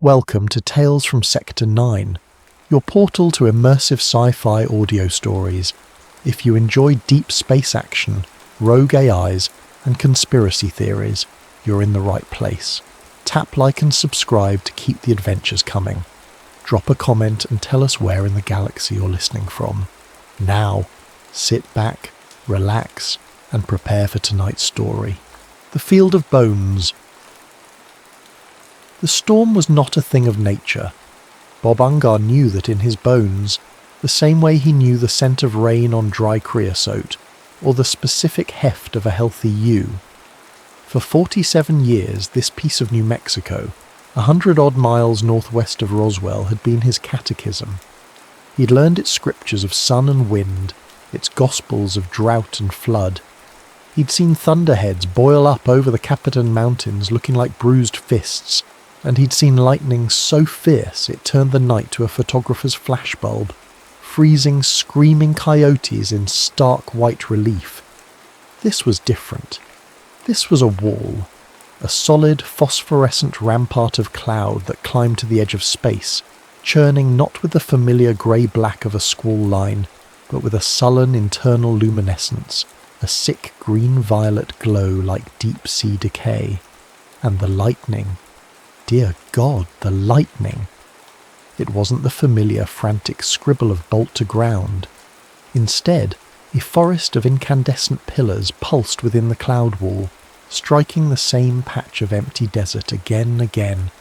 Welcome to Tales from Sector 9, your portal to immersive sci-fi audio stories. If you enjoy deep space action, rogue AIs, and conspiracy theories, you're in the right place. Tap like and subscribe to keep the adventures coming. Drop a comment and tell us where in the galaxy you're listening from. Now, sit back, relax, and prepare for tonight's story. The Field of Bones. The storm was not a thing of nature. Bob Ungar knew that in his bones, the same way he knew the scent of rain on dry creosote, or the specific heft of a healthy ewe. For 47 years, this piece of New Mexico, 100-odd miles northwest of Roswell, had been his catechism. He'd learned its scriptures of sun and wind, its gospels of drought and flood. He'd seen thunderheads boil up over the Capitan Mountains looking like bruised fists, and he'd seen lightning so fierce it turned the night to a photographer's flashbulb, freezing screaming coyotes in stark white relief. This was different. This was a wall, a solid phosphorescent rampart of cloud that climbed to the edge of space, churning not with the familiar grey-black of a squall line, but with a sullen internal luminescence, a sick green-violet glow like deep-sea decay. And the lightning. Dear God, the lightning! It wasn't the familiar frantic scribble of bolt to ground. Instead, a forest of incandescent pillars pulsed within the cloud wall, striking the same patch of empty desert again and again,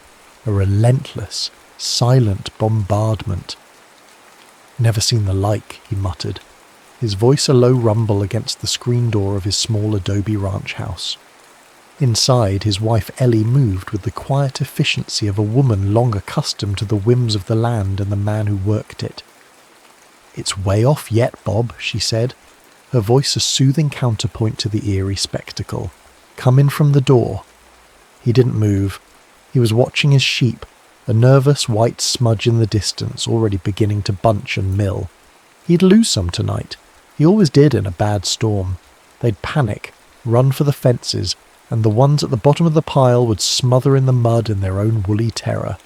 a relentless, silent bombardment. "Never seen the like," he muttered, his voice a low rumble against the screen door of his small adobe ranch house. Inside, his wife Ellie moved with the quiet efficiency of a woman long accustomed to the whims of the land and the man who worked it. "It's way off yet, Bob," she said, her voice a soothing counterpoint to the eerie spectacle. "Come in from the door." He didn't move. He was watching his sheep, a nervous white smudge in the distance, already beginning to bunch and mill. He'd lose some tonight. He always did in a bad storm. They'd panic, run for the fences, and the ones at the bottom of the pile would smother in the mud in their own woolly terror.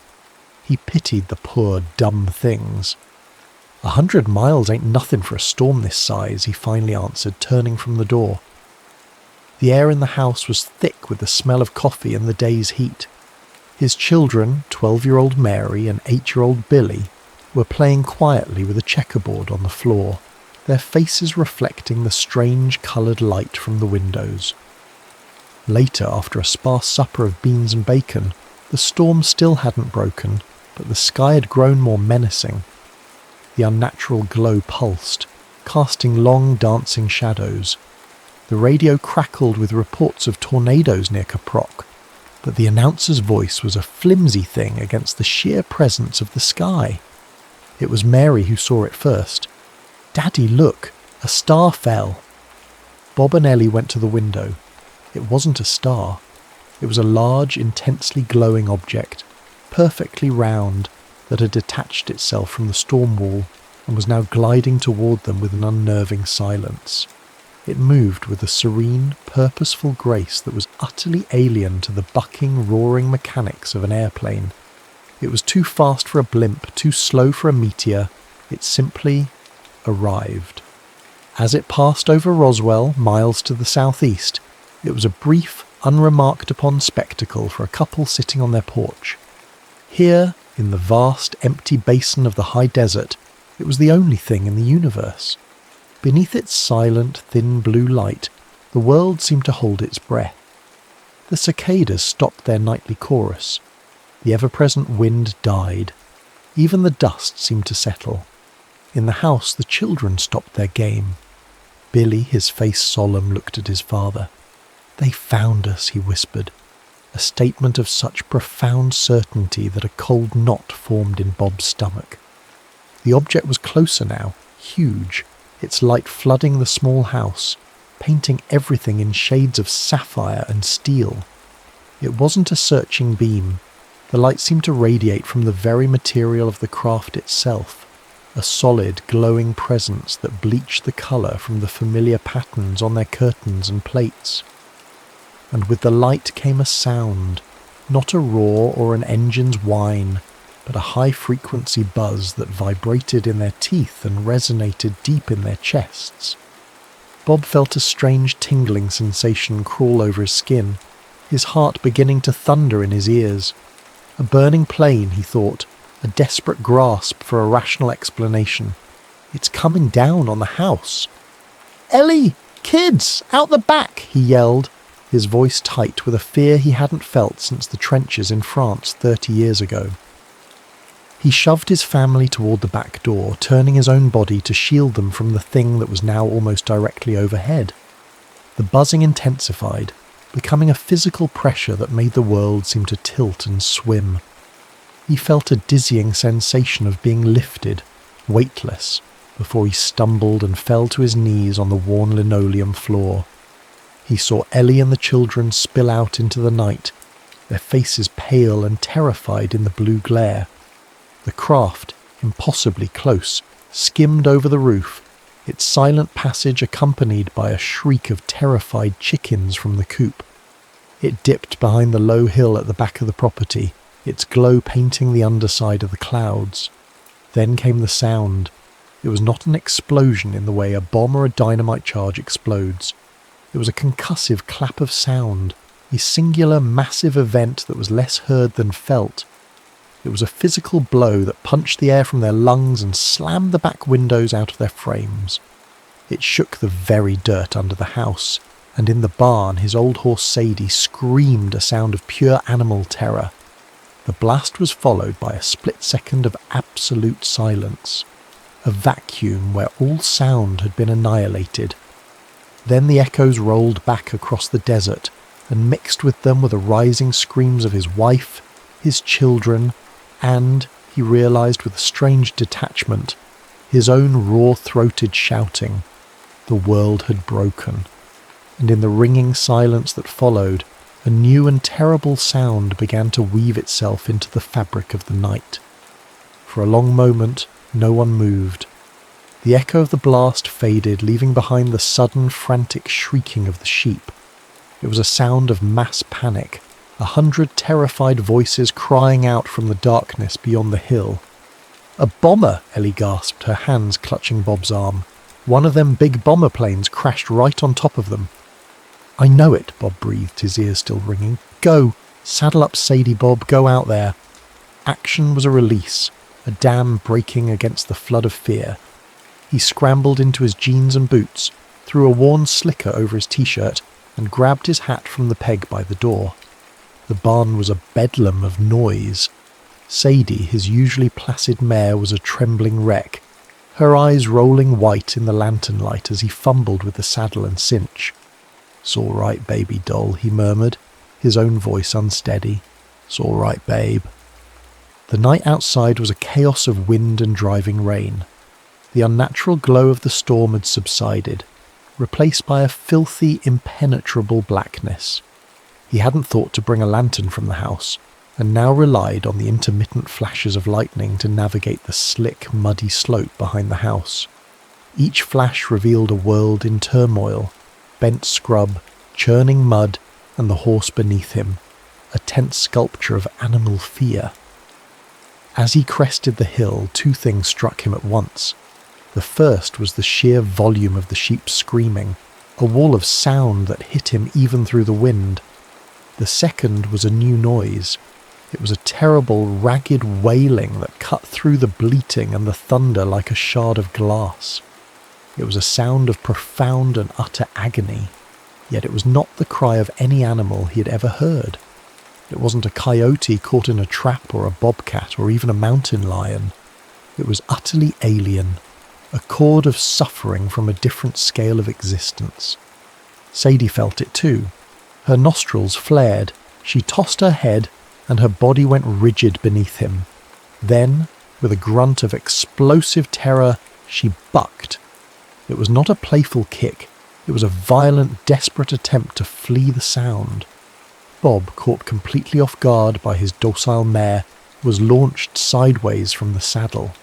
He pitied the poor, dumb things. 100 miles ain't nothing for a storm this size, he finally answered, turning from the door. The air in the house was thick with the smell of coffee and the day's heat. His children, 12-year-old Mary and 8-year-old Billy, were playing quietly with a checkerboard on the floor, their faces reflecting the strange coloured light from the windows. Later, after a sparse supper of beans and bacon, the storm still hadn't broken, but the sky had grown more menacing. The unnatural glow pulsed, casting long dancing shadows. The radio crackled with reports of tornadoes near Caprock, but the announcer's voice was a flimsy thing against the sheer presence of the sky. It was Mary who saw it first. "Daddy, look! A star fell!" Bob and Ellie went to the window. It wasn't a star. It was a large, intensely glowing object, perfectly round, that had detached itself from the storm wall and was now gliding toward them with an unnerving silence. It moved with a serene, purposeful grace that was utterly alien to the bucking, roaring mechanics of an airplane. It was too fast for a blimp, too slow for a meteor. It simply arrived. As it passed over Roswell, miles to the southeast, it was a brief, unremarked-upon spectacle for a couple sitting on their porch. Here, in the vast, empty basin of the high desert, it was the only thing in the universe. Beneath its silent, thin blue light, the world seemed to hold its breath. The cicadas stopped their nightly chorus. The ever-present wind died. Even the dust seemed to settle. In the house, the children stopped their game. Billy, his face solemn, looked at his father. "They found us," he whispered, a statement of such profound certainty that a cold knot formed in Bob's stomach. The object was closer now, huge, its light flooding the small house, painting everything in shades of sapphire and steel. It wasn't a searching beam. The light seemed to radiate from the very material of the craft itself, a solid, glowing presence that bleached the colour from the familiar patterns on their curtains and plates. And with the light came a sound, Not a roar or an engine's whine, but a high-frequency buzz that vibrated in their teeth and resonated deep in their chests. Bob felt a strange tingling sensation crawl over his skin, his heart beginning to thunder in his ears. A burning plane, he thought, a desperate grasp for a rational explanation. It's coming down on the house. "Ellie! Kids! Out the back!" he yelled, his voice tight with a fear he hadn't felt since the trenches in France 30 years ago. He shoved his family toward the back door, turning his own body to shield them from the thing that was now almost directly overhead. The buzzing intensified, becoming a physical pressure that made the world seem to tilt and swim. He felt a dizzying sensation of being lifted, weightless, before he stumbled and fell to his knees on the worn linoleum floor. He saw Ellie and the children spill out into the night, their faces pale and terrified in the blue glare. The craft, impossibly close, skimmed over the roof, its silent passage accompanied by a shriek of terrified chickens from the coop. It dipped behind the low hill at the back of the property, its glow painting the underside of the clouds. Then came the sound. It was not an explosion in the way a bomb or a dynamite charge explodes. It was a concussive clap of sound, a singular massive event that was less heard than felt. It was a physical blow that punched the air from their lungs and slammed the back windows out of their frames. It shook the very dirt under the house, and in the barn his old horse Sadie screamed a sound of pure animal terror. The blast was followed by a split second of absolute silence, a vacuum where all sound had been annihilated. Then the echoes rolled back across the desert, and mixed with them were the rising screams of his wife, his children, and, he realized with a strange detachment, his own raw-throated shouting. The world had broken, and in the ringing silence that followed, a new and terrible sound began to weave itself into the fabric of the night. For a long moment, no one moved. The echo of the blast faded, leaving behind the sudden, frantic shrieking of the sheep. It was a sound of mass panic, 100 terrified voices crying out from the darkness beyond the hill. "A bomber!" Ellie gasped, her hands clutching Bob's arm. "One of them big bomber planes crashed right on top of them." "I know it," Bob breathed, his ears still ringing. "Go! Saddle up Sadie, Bob, go out there." Action was a release, a dam breaking against the flood of fear. He scrambled into his jeans and boots, threw a worn slicker over his t-shirt, and grabbed his hat from the peg by the door. The barn was a bedlam of noise. Sadie, his usually placid mare, was a trembling wreck, her eyes rolling white in the lantern light as he fumbled with the saddle and cinch. "It's all right, baby doll," he murmured, his own voice unsteady. "It's all right, babe." The night outside was a chaos of wind and driving rain. The unnatural glow of the storm had subsided, replaced by a filthy, impenetrable blackness. He hadn't thought to bring a lantern from the house, and now relied on the intermittent flashes of lightning to navigate the slick, muddy slope behind the house. Each flash revealed a world in turmoil, bent scrub, churning mud, and the horse beneath him, a tense sculpture of animal fear. As he crested the hill, two things struck him at once. The first was the sheer volume of the sheep's screaming, a wall of sound that hit him even through the wind. The second was a new noise. It was a terrible, ragged wailing that cut through the bleating and the thunder like a shard of glass. It was a sound of profound and utter agony, yet it was not the cry of any animal he had ever heard. It wasn't a coyote caught in a trap or a bobcat or even a mountain lion. It was utterly alien, a chord of suffering from a different scale of existence. Sadie felt it too. Her nostrils flared, she tossed her head, and her body went rigid beneath him. Then, with a grunt of explosive terror, she bucked. It was not a playful kick, it was a violent, desperate attempt to flee the sound. Bob, caught completely off guard by his docile mare, was launched sideways from the saddle.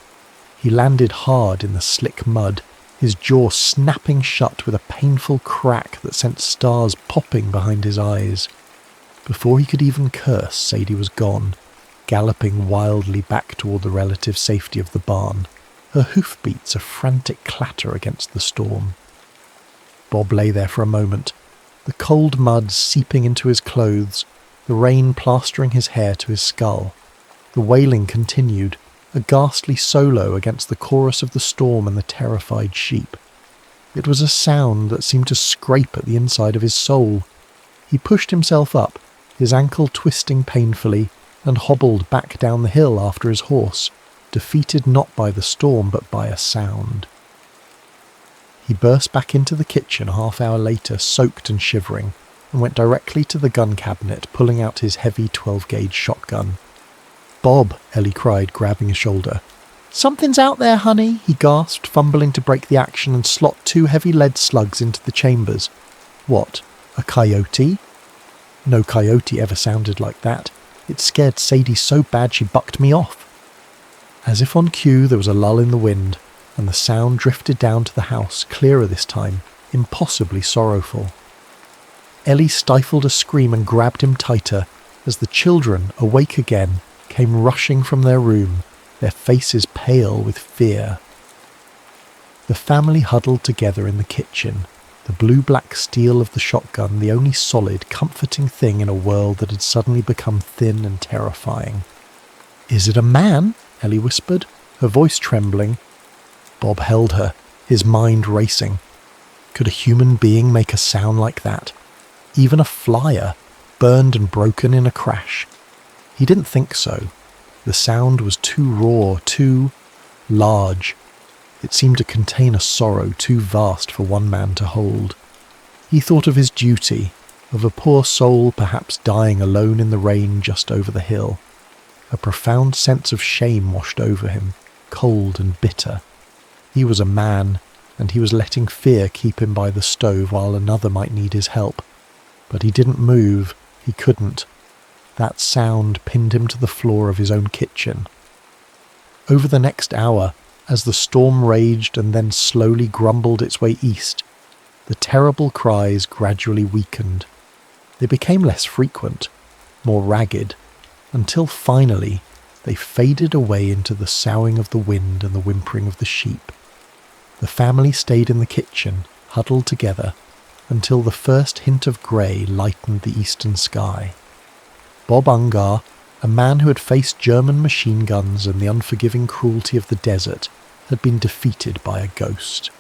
He landed hard in the slick mud, his jaw snapping shut with a painful crack that sent stars popping behind his eyes. Before he could even curse, Sadie was gone, galloping wildly back toward the relative safety of the barn, her hoofbeats a frantic clatter against the storm. Bob lay there for a moment, the cold mud seeping into his clothes, the rain plastering his hair to his skull. The wailing continued, a ghastly solo against the chorus of the storm and the terrified sheep. It was a sound that seemed to scrape at the inside of his soul. He pushed himself up, his ankle twisting painfully, and hobbled back down the hill after his horse, defeated not by the storm but by a sound. He burst back into the kitchen a half-hour later, soaked and shivering, and went directly to the gun cabinet, pulling out his heavy 12-gauge shotgun. "Bob," Ellie cried, grabbing his shoulder. "Something's out there, honey," he gasped, fumbling to break the action and slot 2 heavy lead slugs into the chambers. What, a coyote? No coyote ever sounded like that. It scared Sadie so bad she bucked me off. As if on cue, there was a lull in the wind, and the sound drifted down to the house, clearer this time, impossibly sorrowful. Ellie stifled a scream and grabbed him tighter, as the children, awake again, came rushing from their room, their faces pale with fear. The family huddled together in the kitchen, the blue-black steel of the shotgun the only solid, comforting thing in a world that had suddenly become thin and terrifying. "Is it a man?" Ellie whispered, her voice trembling. Bob held her, his mind racing. Could a human being make a sound like that? Even a flyer, burned and broken in a crash? He didn't think so. The sound was too raw, too large. It seemed to contain a sorrow too vast for one man to hold. He thought of his duty, of a poor soul perhaps dying alone in the rain just over the hill. A profound sense of shame washed over him, cold and bitter. He was a man, and he was letting fear keep him by the stove while another might need his help. But he didn't move. He couldn't. That sound pinned him to the floor of his own kitchen. Over the next hour, as the storm raged and then slowly grumbled its way east, the terrible cries gradually weakened. They became less frequent, more ragged, until finally they faded away into the soughing of the wind and the whimpering of the sheep. The family stayed in the kitchen, huddled together, until the first hint of grey lightened the eastern sky. Bob Ungar, a man who had faced German machine guns and the unforgiving cruelty of the desert, had been defeated by a ghost.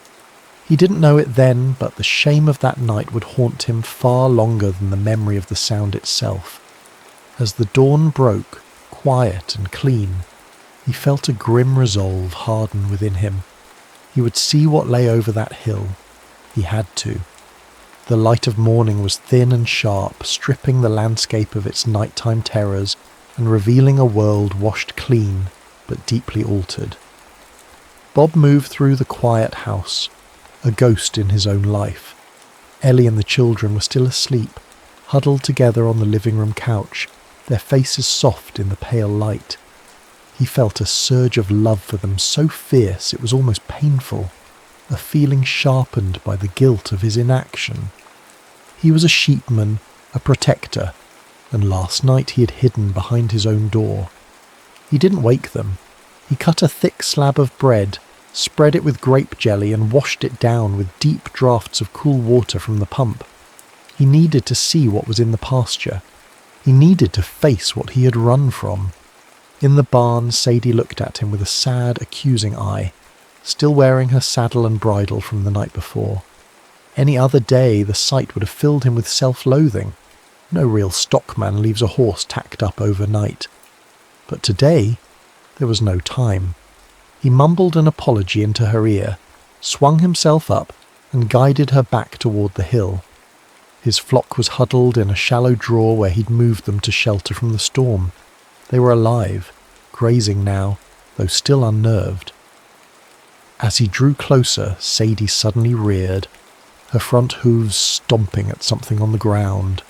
He didn't know it then, but the shame of that night would haunt him far longer than the memory of the sound itself. As the dawn broke, quiet and clean, he felt a grim resolve harden within him. He would see what lay over that hill. He had to. The light of morning was thin and sharp, stripping the landscape of its nighttime terrors and revealing a world washed clean but deeply altered. Bob moved through the quiet house, a ghost in his own life. Ellie and the children were still asleep, huddled together on the living room couch, their faces soft in the pale light. He felt a surge of love for them so fierce it was almost painful, a feeling sharpened by the guilt of his inaction. He was a sheepman, a protector, and last night he had hidden behind his own door. He didn't wake them. He cut a thick slab of bread, spread it with grape jelly and washed it down with deep draughts of cool water from the pump. He needed to see what was in the pasture. He needed to face what he had run from. In the barn, Sadie looked at him with a sad, accusing eye, still wearing her saddle and bridle from the night before. Any other day, the sight would have filled him with self-loathing. No real stockman leaves a horse tacked up overnight. But today, there was no time. He mumbled an apology into her ear, swung himself up, and guided her back toward the hill. His flock was huddled in a shallow draw where he'd moved them to shelter from the storm. They were alive, grazing now, though still unnerved. As he drew closer, Sadie suddenly reared, her front hooves stomping at something on the ground.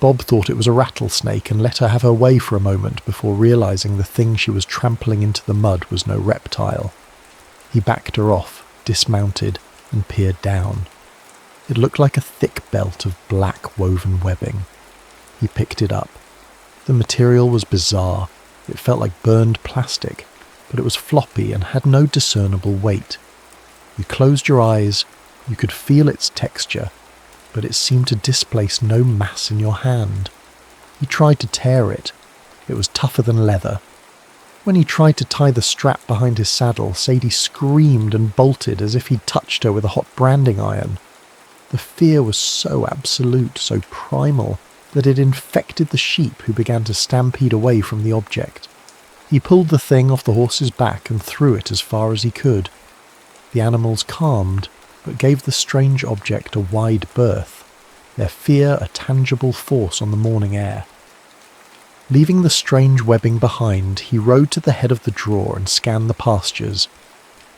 Bob thought it was a rattlesnake and let her have her way for a moment before realizing the thing she was trampling into the mud was no reptile. He backed her off, dismounted, and peered down. It looked like a thick belt of black woven webbing. He picked it up. The material was bizarre. It felt like burned plastic, but it was floppy and had no discernible weight. You closed your eyes, you could feel its texture, but it seemed to displace no mass in your hand. He tried to tear it. It was tougher than leather. When he tried to tie the strap behind his saddle, Sadie screamed and bolted as if he'd touched her with a hot branding iron. The fear was so absolute, so primal, that it infected the sheep who began to stampede away from the object. He pulled the thing off the horse's back and threw it as far as he could. The animals calmed, but gave the strange object a wide berth, their fear a tangible force on the morning air. Leaving the strange webbing behind, he rode to the head of the draw and scanned the pastures.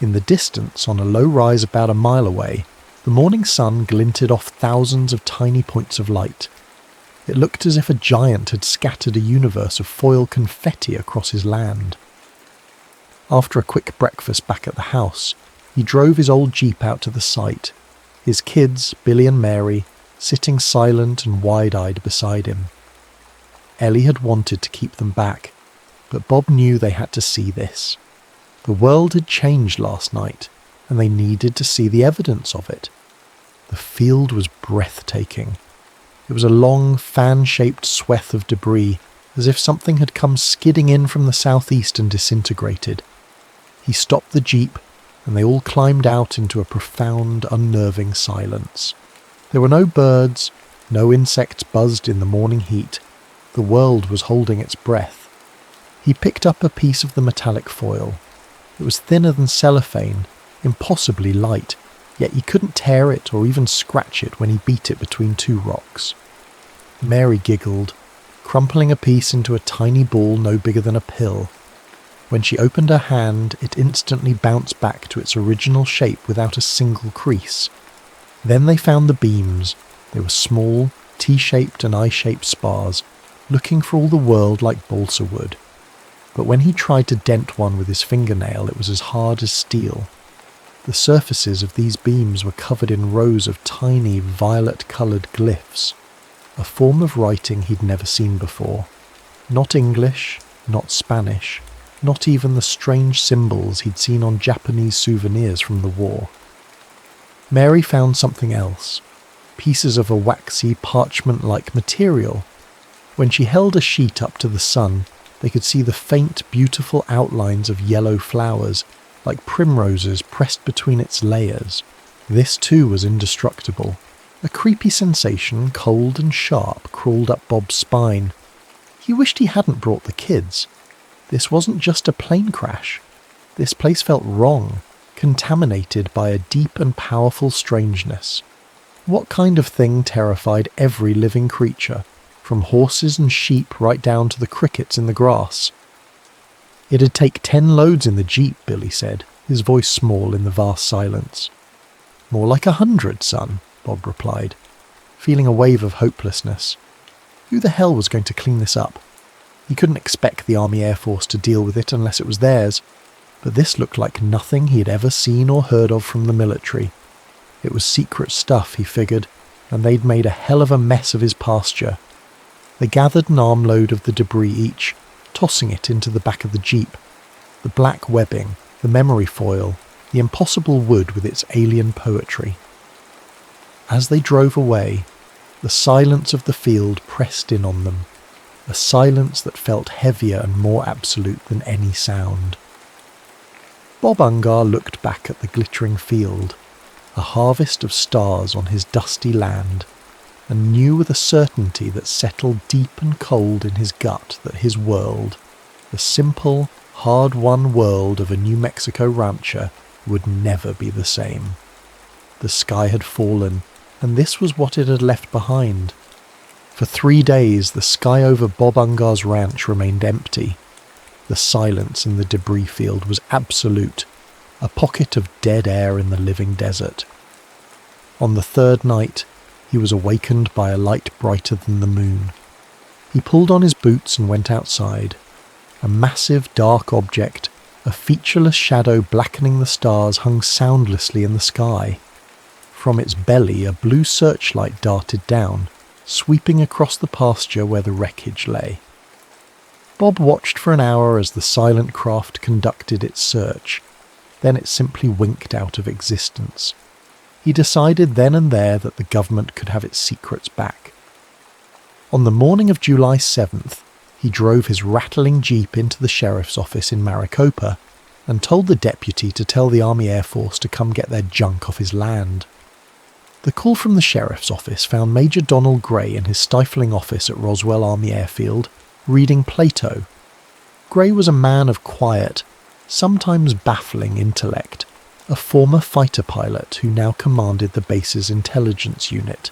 In the distance, on a low rise about a mile away, the morning sun glinted off thousands of tiny points of light. It looked as if a giant had scattered a universe of foil confetti across his land. After a quick breakfast back at the house, he drove his old Jeep out to the site, his kids, Billy and Mary, sitting silent and wide-eyed beside him. Ellie had wanted to keep them back, but Bob knew they had to see this. The world had changed last night, and they needed to see the evidence of it. The field was breathtaking. It was a long, fan-shaped swathe of debris, as if something had come skidding in from the southeast and disintegrated. He stopped the Jeep, and they all climbed out into a profound, unnerving silence. There were no birds, no insects buzzed in the morning heat. The world was holding its breath. He picked up a piece of the metallic foil. It was thinner than cellophane, impossibly light, yet he couldn't tear it or even scratch it when he beat it between two rocks. Mary giggled, crumpling a piece into a tiny ball no bigger than a pill. When she opened her hand, it instantly bounced back to its original shape without a single crease. Then they found the beams. They were small, T-shaped and I-shaped spars, looking for all the world like balsa wood. But when he tried to dent one with his fingernail, it was as hard as steel. The surfaces of these beams were covered in rows of tiny, violet-coloured glyphs, a form of writing he'd never seen before. Not English, not Spanish, not even the strange symbols he'd seen on Japanese souvenirs from the war. Mary found something else, pieces of a waxy, parchment-like material. When she held a sheet up to the sun, they could see the faint, beautiful outlines of yellow flowers, like primroses pressed between its layers. This too was indestructible. A creepy sensation, cold and sharp, crawled up Bob's spine. He wished he hadn't brought the kids. This wasn't just a plane crash. This place felt wrong, contaminated by a deep and powerful strangeness. What kind of thing terrified every living creature, from horses and sheep right down to the crickets in the grass? "It'd take 10 loads in the Jeep," Billy said, his voice small in the vast silence. "More like 100, son," Bob replied, feeling a wave of hopelessness. Who the hell was going to clean this up? He couldn't expect the Army Air Force to deal with it unless it was theirs, but this looked like nothing he had ever seen or heard of from the military. It was secret stuff, he figured, and they'd made a hell of a mess of his pasture. They gathered an armload of the debris each, tossing it into the back of the Jeep. The black webbing, the memory foil, the impossible wood with its alien poetry. As they drove away, the silence of the field pressed in on them, a silence that felt heavier and more absolute than any sound. Bob Ungar looked back at the glittering field, a harvest of stars on his dusty land, and knew with a certainty that settled deep and cold in his gut that his world, the simple, hard-won world of a New Mexico rancher, would never be the same. The sky had fallen, and this was what it had left behind. For 3 days the sky over Bob Ungar's ranch remained empty. The silence in the debris field was absolute, a pocket of dead air in the living desert. On the 3rd night, he was awakened by a light brighter than the moon. He pulled on his boots and went outside. A massive dark object, a featureless shadow blackening the stars, hung soundlessly in the sky. From its belly a blue searchlight darted down, sweeping across the pasture where the wreckage lay. Bob watched for an hour as the silent craft conducted its search. Then it simply winked out of existence. He decided then and there that the government could have its secrets back. On the morning of July 7th, he drove his rattling jeep into the sheriff's office in Maricopa and told the deputy to tell the Army Air Force to come get their junk off his land. The call from the sheriff's office found Major Donald Gray in his stifling office at Roswell Army Airfield, reading Plato. Gray was a man of quiet, sometimes baffling intellect, a former fighter pilot who now commanded the base's intelligence unit.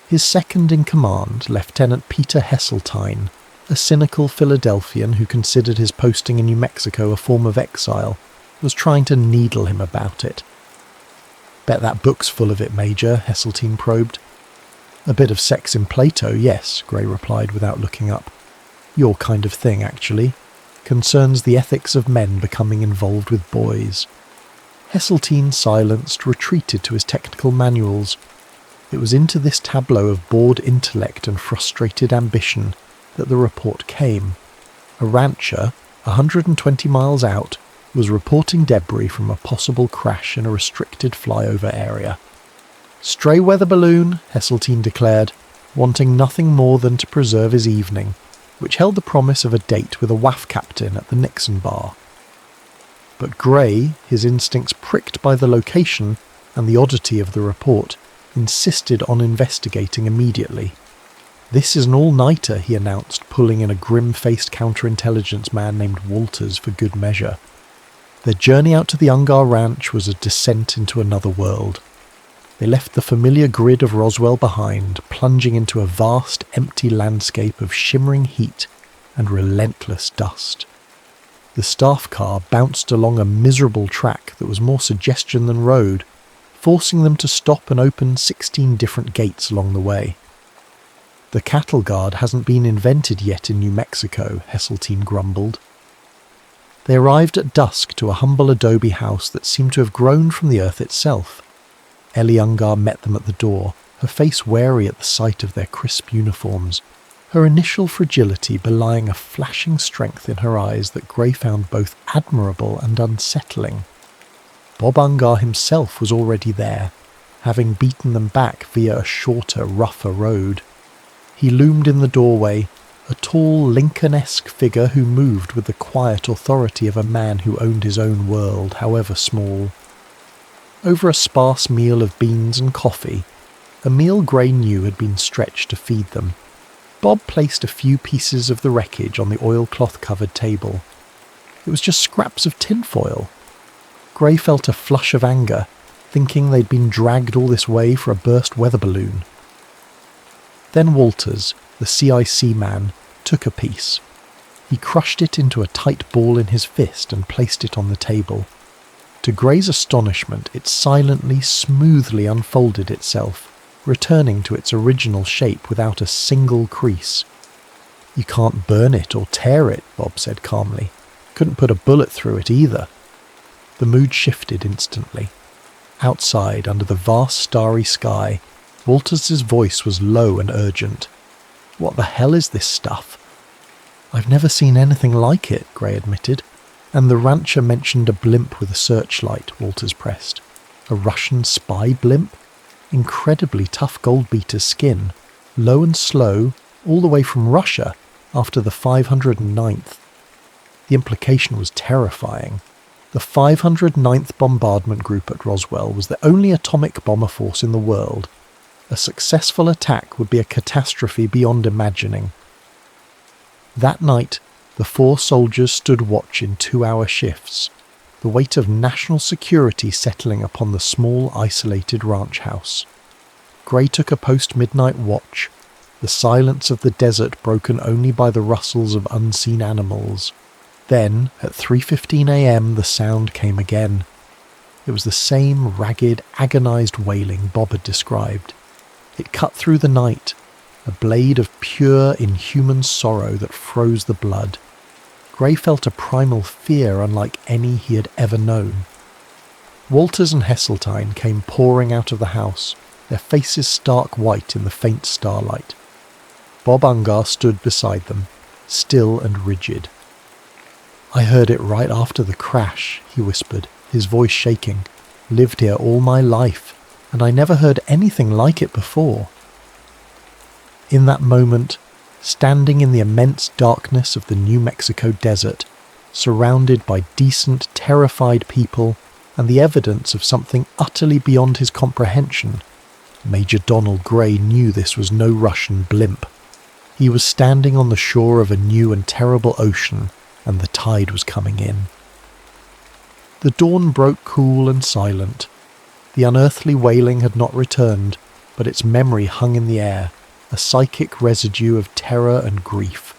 His second-in-command, Lieutenant Peter Heseltine, a cynical Philadelphian who considered his posting in New Mexico a form of exile, was trying to needle him about it. "Bet that book's full of it, Major," Heseltine probed. "A bit of sex in Plato, yes," Gray replied without looking up. "Your kind of thing, actually. Concerns the ethics of men becoming involved with boys." Heseltine, silenced, retreated to his technical manuals. It was into this tableau of bored intellect and frustrated ambition that the report came. A rancher, 120 miles out, was reporting debris from a possible crash in a restricted flyover area. "Stray weather balloon," Heseltine declared, wanting nothing more than to preserve his evening, which held the promise of a date with a WAF captain at the Nixon bar. But Gray, his instincts pricked by the location and the oddity of the report, insisted on investigating immediately. "This is an all-nighter," he announced, pulling in a grim-faced counterintelligence man named Walters for good measure. Their journey out to the Ungar ranch was a descent into another world. They left the familiar grid of Roswell behind, plunging into a vast, empty landscape of shimmering heat and relentless dust. The staff car bounced along a miserable track that was more suggestion than road, forcing them to stop and open 16 different gates along the way. "The cattle guard hasn't been invented yet in New Mexico," Heseltine grumbled. They arrived at dusk to a humble adobe house that seemed to have grown from the earth itself. Ellie Ungar met them at the door, her face wary at the sight of their crisp uniforms, her initial fragility belying a flashing strength in her eyes that Gray found both admirable and unsettling. Bob Ungar himself was already there, having beaten them back via a shorter, rougher road. He loomed in the doorway, a tall Lincoln-esque figure who moved with the quiet authority of a man who owned his own world, however small. Over a sparse meal of beans and coffee, a meal Gray knew had been stretched to feed them, Bob placed a few pieces of the wreckage on the oilcloth-covered table. It was just scraps of tinfoil. Gray felt a flush of anger, thinking they'd been dragged all this way for a burst weather balloon. Then Walters, the CIC man, took a piece. He crushed it into a tight ball in his fist and placed it on the table. To Gray's astonishment, it silently, smoothly unfolded itself, returning to its original shape without a single crease. "You can't burn it or tear it," Bob said calmly. "Couldn't put a bullet through it either." The mood shifted instantly. Outside, under the vast starry sky, Walters' voice was low and urgent. "What the hell is this stuff?" "I've never seen anything like it," Gray admitted. "And the rancher mentioned a blimp with a searchlight," Walters pressed. "A Russian spy blimp? Incredibly tough goldbeater skin, low and slow, all the way from Russia, after the 509th. The implication was terrifying. The 509th Bombardment Group at Roswell was the only atomic bomber force in the world. A successful attack would be a catastrophe beyond imagining. That night, the 4 soldiers stood watch in 2-hour shifts, the weight of national security settling upon the small, isolated ranch house. Gray took a post-midnight watch, the silence of the desert broken only by the rustles of unseen animals. Then, at 3:15 a.m., the sound came again. It was the same ragged, agonized wailing Bob had described. It cut through the night, a blade of pure, inhuman sorrow that froze the blood. Gray felt a primal fear unlike any he had ever known. Walters and Heseltine came pouring out of the house, their faces stark white in the faint starlight. Bob Ungar stood beside them, still and rigid. "I heard it right after the crash," he whispered, his voice shaking. "Lived here all my life, and I never heard anything like it before." In that moment, standing in the immense darkness of the New Mexico desert, surrounded by decent, terrified people and the evidence of something utterly beyond his comprehension, Major Donald Gray knew this was no Russian blimp. He was standing on the shore of a new and terrible ocean, and the tide was coming in. The dawn broke cool and silent. The unearthly wailing had not returned, but its memory hung in the air, a psychic residue of terror and grief.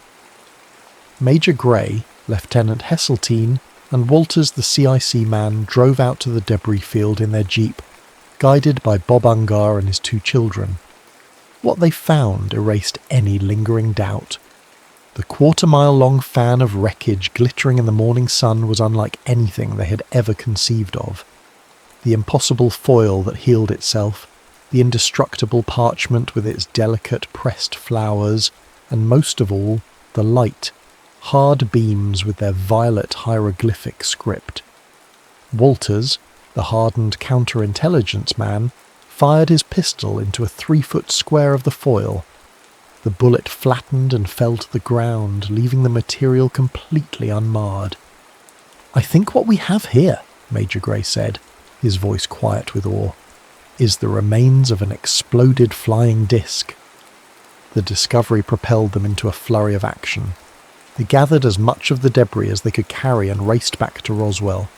Major Gray, Lieutenant Hesseltine, and Walters the CIC man drove out to the debris field in their jeep, guided by Bob Ungar and his 2 children. What they found erased any lingering doubt. The quarter-mile-long fan of wreckage glittering in the morning sun was unlike anything they had ever conceived of. The impossible foil that healed itself, the indestructible parchment with its delicate pressed flowers, and most of all, the light, hard beams with their violet hieroglyphic script. Walters, the hardened counterintelligence man, fired his pistol into a 3-foot square of the foil. The bullet flattened and fell to the ground, leaving the material completely unmarred. "I think what we have here," Major Gray said, his voice quiet with awe, "is the remains of an exploded flying disc." The discovery propelled them into a flurry of action. They gathered as much of the debris as they could carry and raced back to Roswell.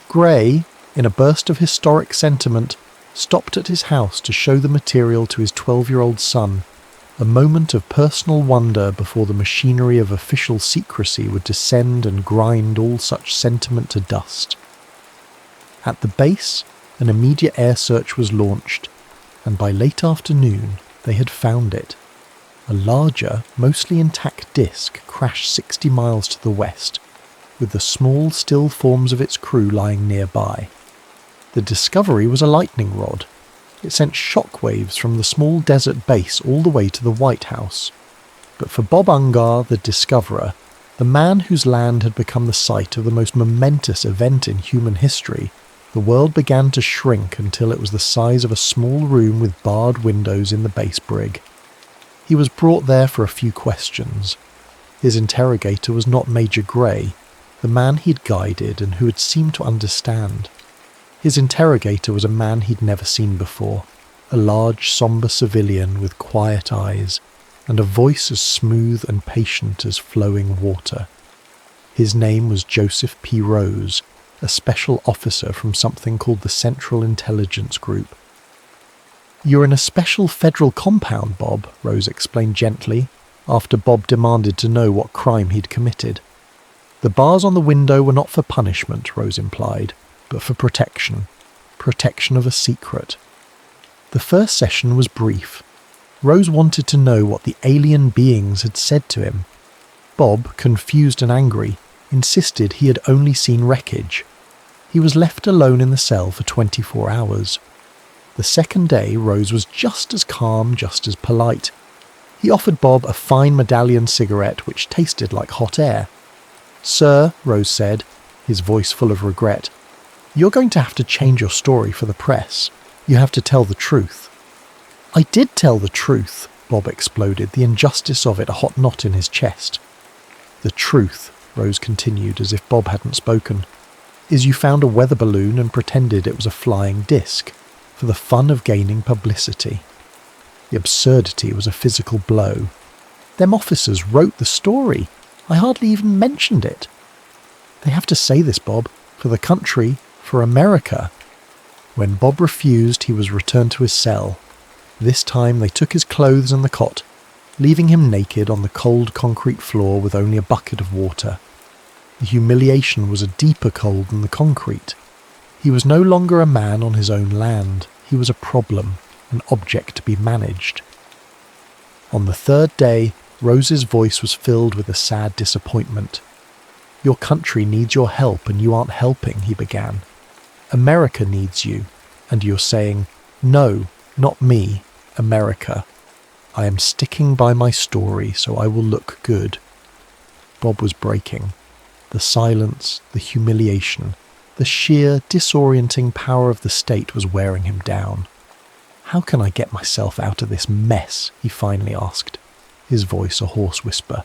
Gray, in a burst of historic sentiment, stopped at his house to show the material to his 12-year-old son, a moment of personal wonder before the machinery of official secrecy would descend and grind all such sentiment to dust. At the base, an immediate air search was launched, and by late afternoon they had found it. A larger, mostly intact disk crashed 60 miles to the west, with the small, still forms of its crew lying nearby. The discovery was a lightning rod. It sent shockwaves from the small desert base all the way to the White House. But for Bob Ungar, the discoverer, the man whose land had become the site of the most momentous event in human history, the world began to shrink until it was the size of a small room with barred windows in the base brig. He was brought there for a few questions. His interrogator was not Major Gray, the man he'd guided and who had seemed to understand. His interrogator was a man he'd never seen before, a large, sombre civilian with quiet eyes, and a voice as smooth and patient as flowing water. His name was Joseph P. Rose, a special officer from something called the Central Intelligence Group. "You're in a special federal compound, Bob," Rose explained gently, after Bob demanded to know what crime he'd committed. "The bars on the window were not for punishment," Rose implied, but for protection. Protection of a secret. The first session was brief. Rose wanted to know what the alien beings had said to him. Bob, confused and angry, insisted he had only seen wreckage. He was left alone in the cell for 24 hours. The second day, Rose was just as calm, just as polite. He offered Bob a fine medallion cigarette which tasted like hot air. "Sir," Rose said, his voice full of regret, "you're going to have to change your story for the press. You have to tell the truth." "I did tell the truth," Bob exploded, the injustice of it a hot knot in his chest. "The truth," Rose continued as if Bob hadn't spoken, "is you found a weather balloon and pretended it was a flying disc, for the fun of gaining publicity." The absurdity was a physical blow. "Them officers wrote the story. I hardly even mentioned it." "They have to say this, Bob, for the country, for America." When Bob refused, he was returned to his cell. This time they took his clothes and the cot, leaving him naked on the cold concrete floor with only a bucket of water. The humiliation was a deeper cold than the concrete. He was no longer a man on his own land. He was a problem, an object to be managed. On the third day, Rose's voice was filled with a sad disappointment. "Your country needs your help and you aren't helping," he began. "America needs you, and you're saying, 'No, Not me, America. I am sticking by my story, so I will look good. Bob was breaking. The silence, the humiliation, the sheer disorienting power of the state was wearing him down. How can I get myself out of this mess? He finally asked, his voice a hoarse whisper.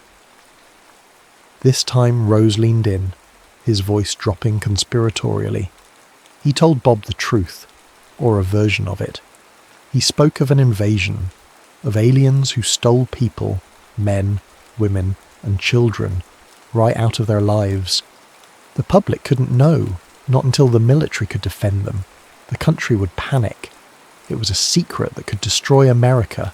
This time Rose leaned in, his voice dropping conspiratorially. He told Bob the truth, or a version of it. He spoke of an invasion, of aliens who stole people, men, women, and children, right out of their lives. The public couldn't know, not until the military could defend them. The country would panic. It was a secret that could destroy America.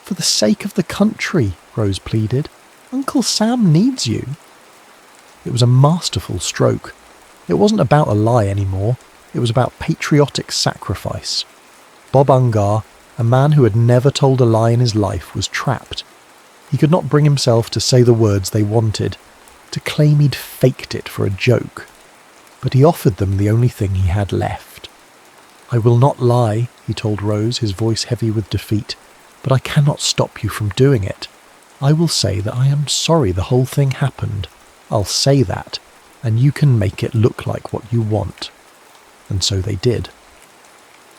For the sake of the country, Rose pleaded. Uncle Sam needs you. It was a masterful stroke. It wasn't about a lie anymore. It was about patriotic sacrifice. Bob Ungar, a man who had never told a lie in his life, was trapped. He could not bring himself to say the words they wanted, to claim he'd faked it for a joke. But he offered them the only thing he had left. I will not lie, he told Rose, his voice heavy with defeat, but I cannot stop you from doing it. I will say that I am sorry the whole thing happened. I'll say that, and you can make it look like what you want. And so they did.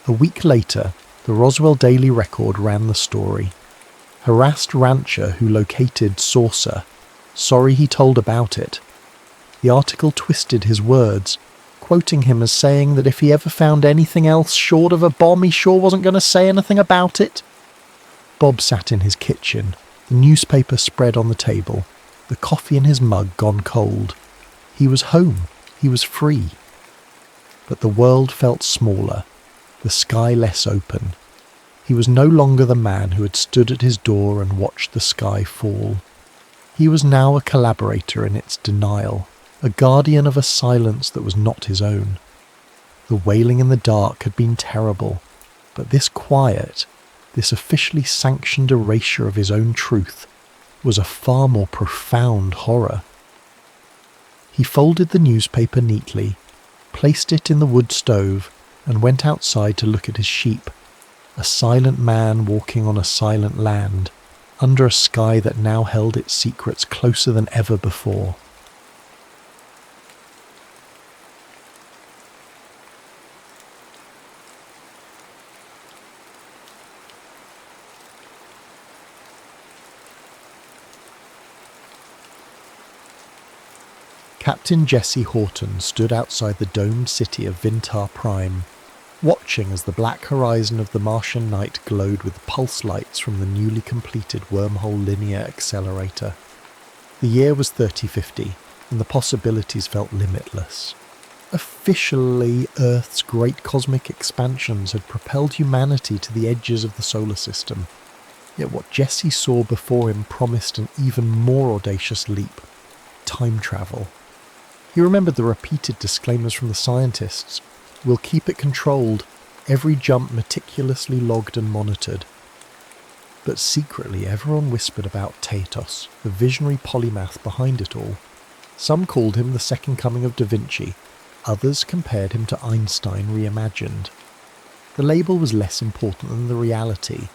A week later, the Roswell Daily Record ran the story. Harassed rancher who located saucer, sorry he told about it. The article twisted his words, quoting him as saying that if he ever found anything else short of a bomb, he sure wasn't going to say anything about it. Bob sat in his kitchen, the newspaper spread on the table, the coffee in his mug gone cold. He was home. He was free. But the world felt smaller, the sky less open. He was no longer the man who had stood at his door and watched the sky fall. He was now a collaborator in its denial, a guardian of a silence that was not his own. The wailing in the dark had been terrible, but this quiet, this officially sanctioned erasure of his own truth, was a far more profound horror. He folded the newspaper neatly, placed it in the wood stove, and went outside to look at his sheep, a silent man walking on a silent land, under a sky that now held its secrets closer than ever before. Captain Jesse Horton stood outside the domed city of Vintar Prime, watching as the black horizon of the Martian night glowed with pulse lights from the newly completed wormhole linear accelerator. The year was 3050, and the possibilities felt limitless. Officially, Earth's great cosmic expansions had propelled humanity to the edges of the solar system, yet what Jesse saw before him promised an even more audacious leap: time travel. He remembered the repeated disclaimers from the scientists. We'll keep it controlled, every jump meticulously logged and monitored. But secretly everyone whispered about Tatos, the visionary polymath behind it all. Some called him the second coming of Da Vinci, others compared him to Einstein reimagined. The label was less important than the reality.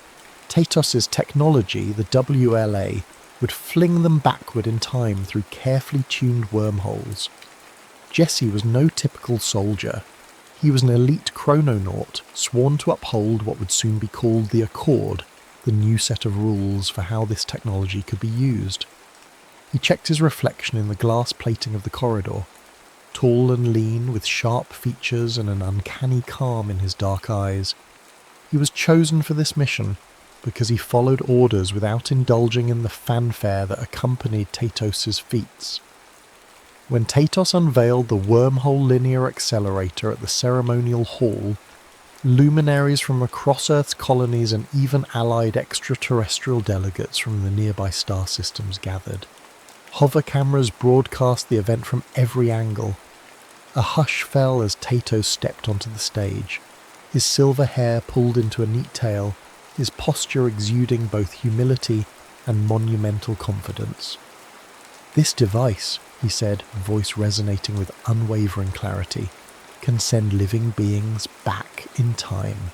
Tatos's technology, the WLA, would fling them backward in time through carefully tuned wormholes. Jesse was no typical soldier. He was an elite chrononaut, sworn to uphold what would soon be called the Accord, the new set of rules for how this technology could be used. He checked his reflection in the glass plating of the corridor. Tall and lean, with sharp features and an uncanny calm in his dark eyes. He was chosen for this mission because he followed orders without indulging in the fanfare that accompanied Tatos's feats. When Tatos unveiled the wormhole linear accelerator at the ceremonial hall, luminaries from across Earth's colonies and even allied extraterrestrial delegates from the nearby star systems gathered. Hover cameras broadcast the event from every angle. A hush fell as Tatos stepped onto the stage, his silver hair pulled into a neat tail, his posture exuding both humility and monumental confidence. This device, he said, voice resonating with unwavering clarity, can send living beings back in time.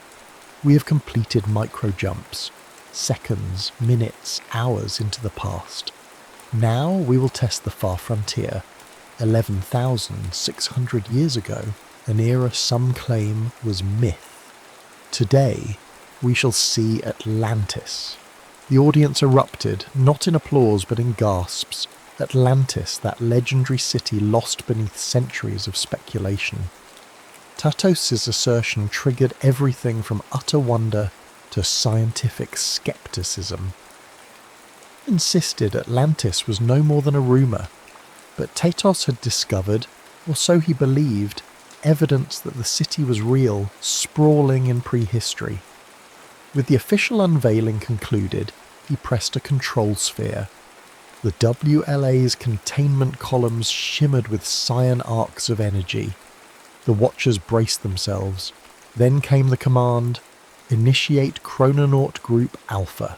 We have completed micro-jumps, seconds, minutes, hours into the past. Now we will test the far frontier, 11,600 years ago, an era some claim was myth. Today, we shall see Atlantis. The audience erupted, not in applause but in gasps. Atlantis, that legendary city lost beneath centuries of speculation. Tatos' assertion triggered everything from utter wonder to scientific skepticism. He insisted Atlantis was no more than a rumour, but Tatos had discovered, or so he believed, evidence that the city was real, sprawling in prehistory. With the official unveiling concluded, he pressed a control sphere. The WLA's containment columns shimmered with cyan arcs of energy. The watchers braced themselves. Then came the command, "Initiate Chrononaut Group Alpha."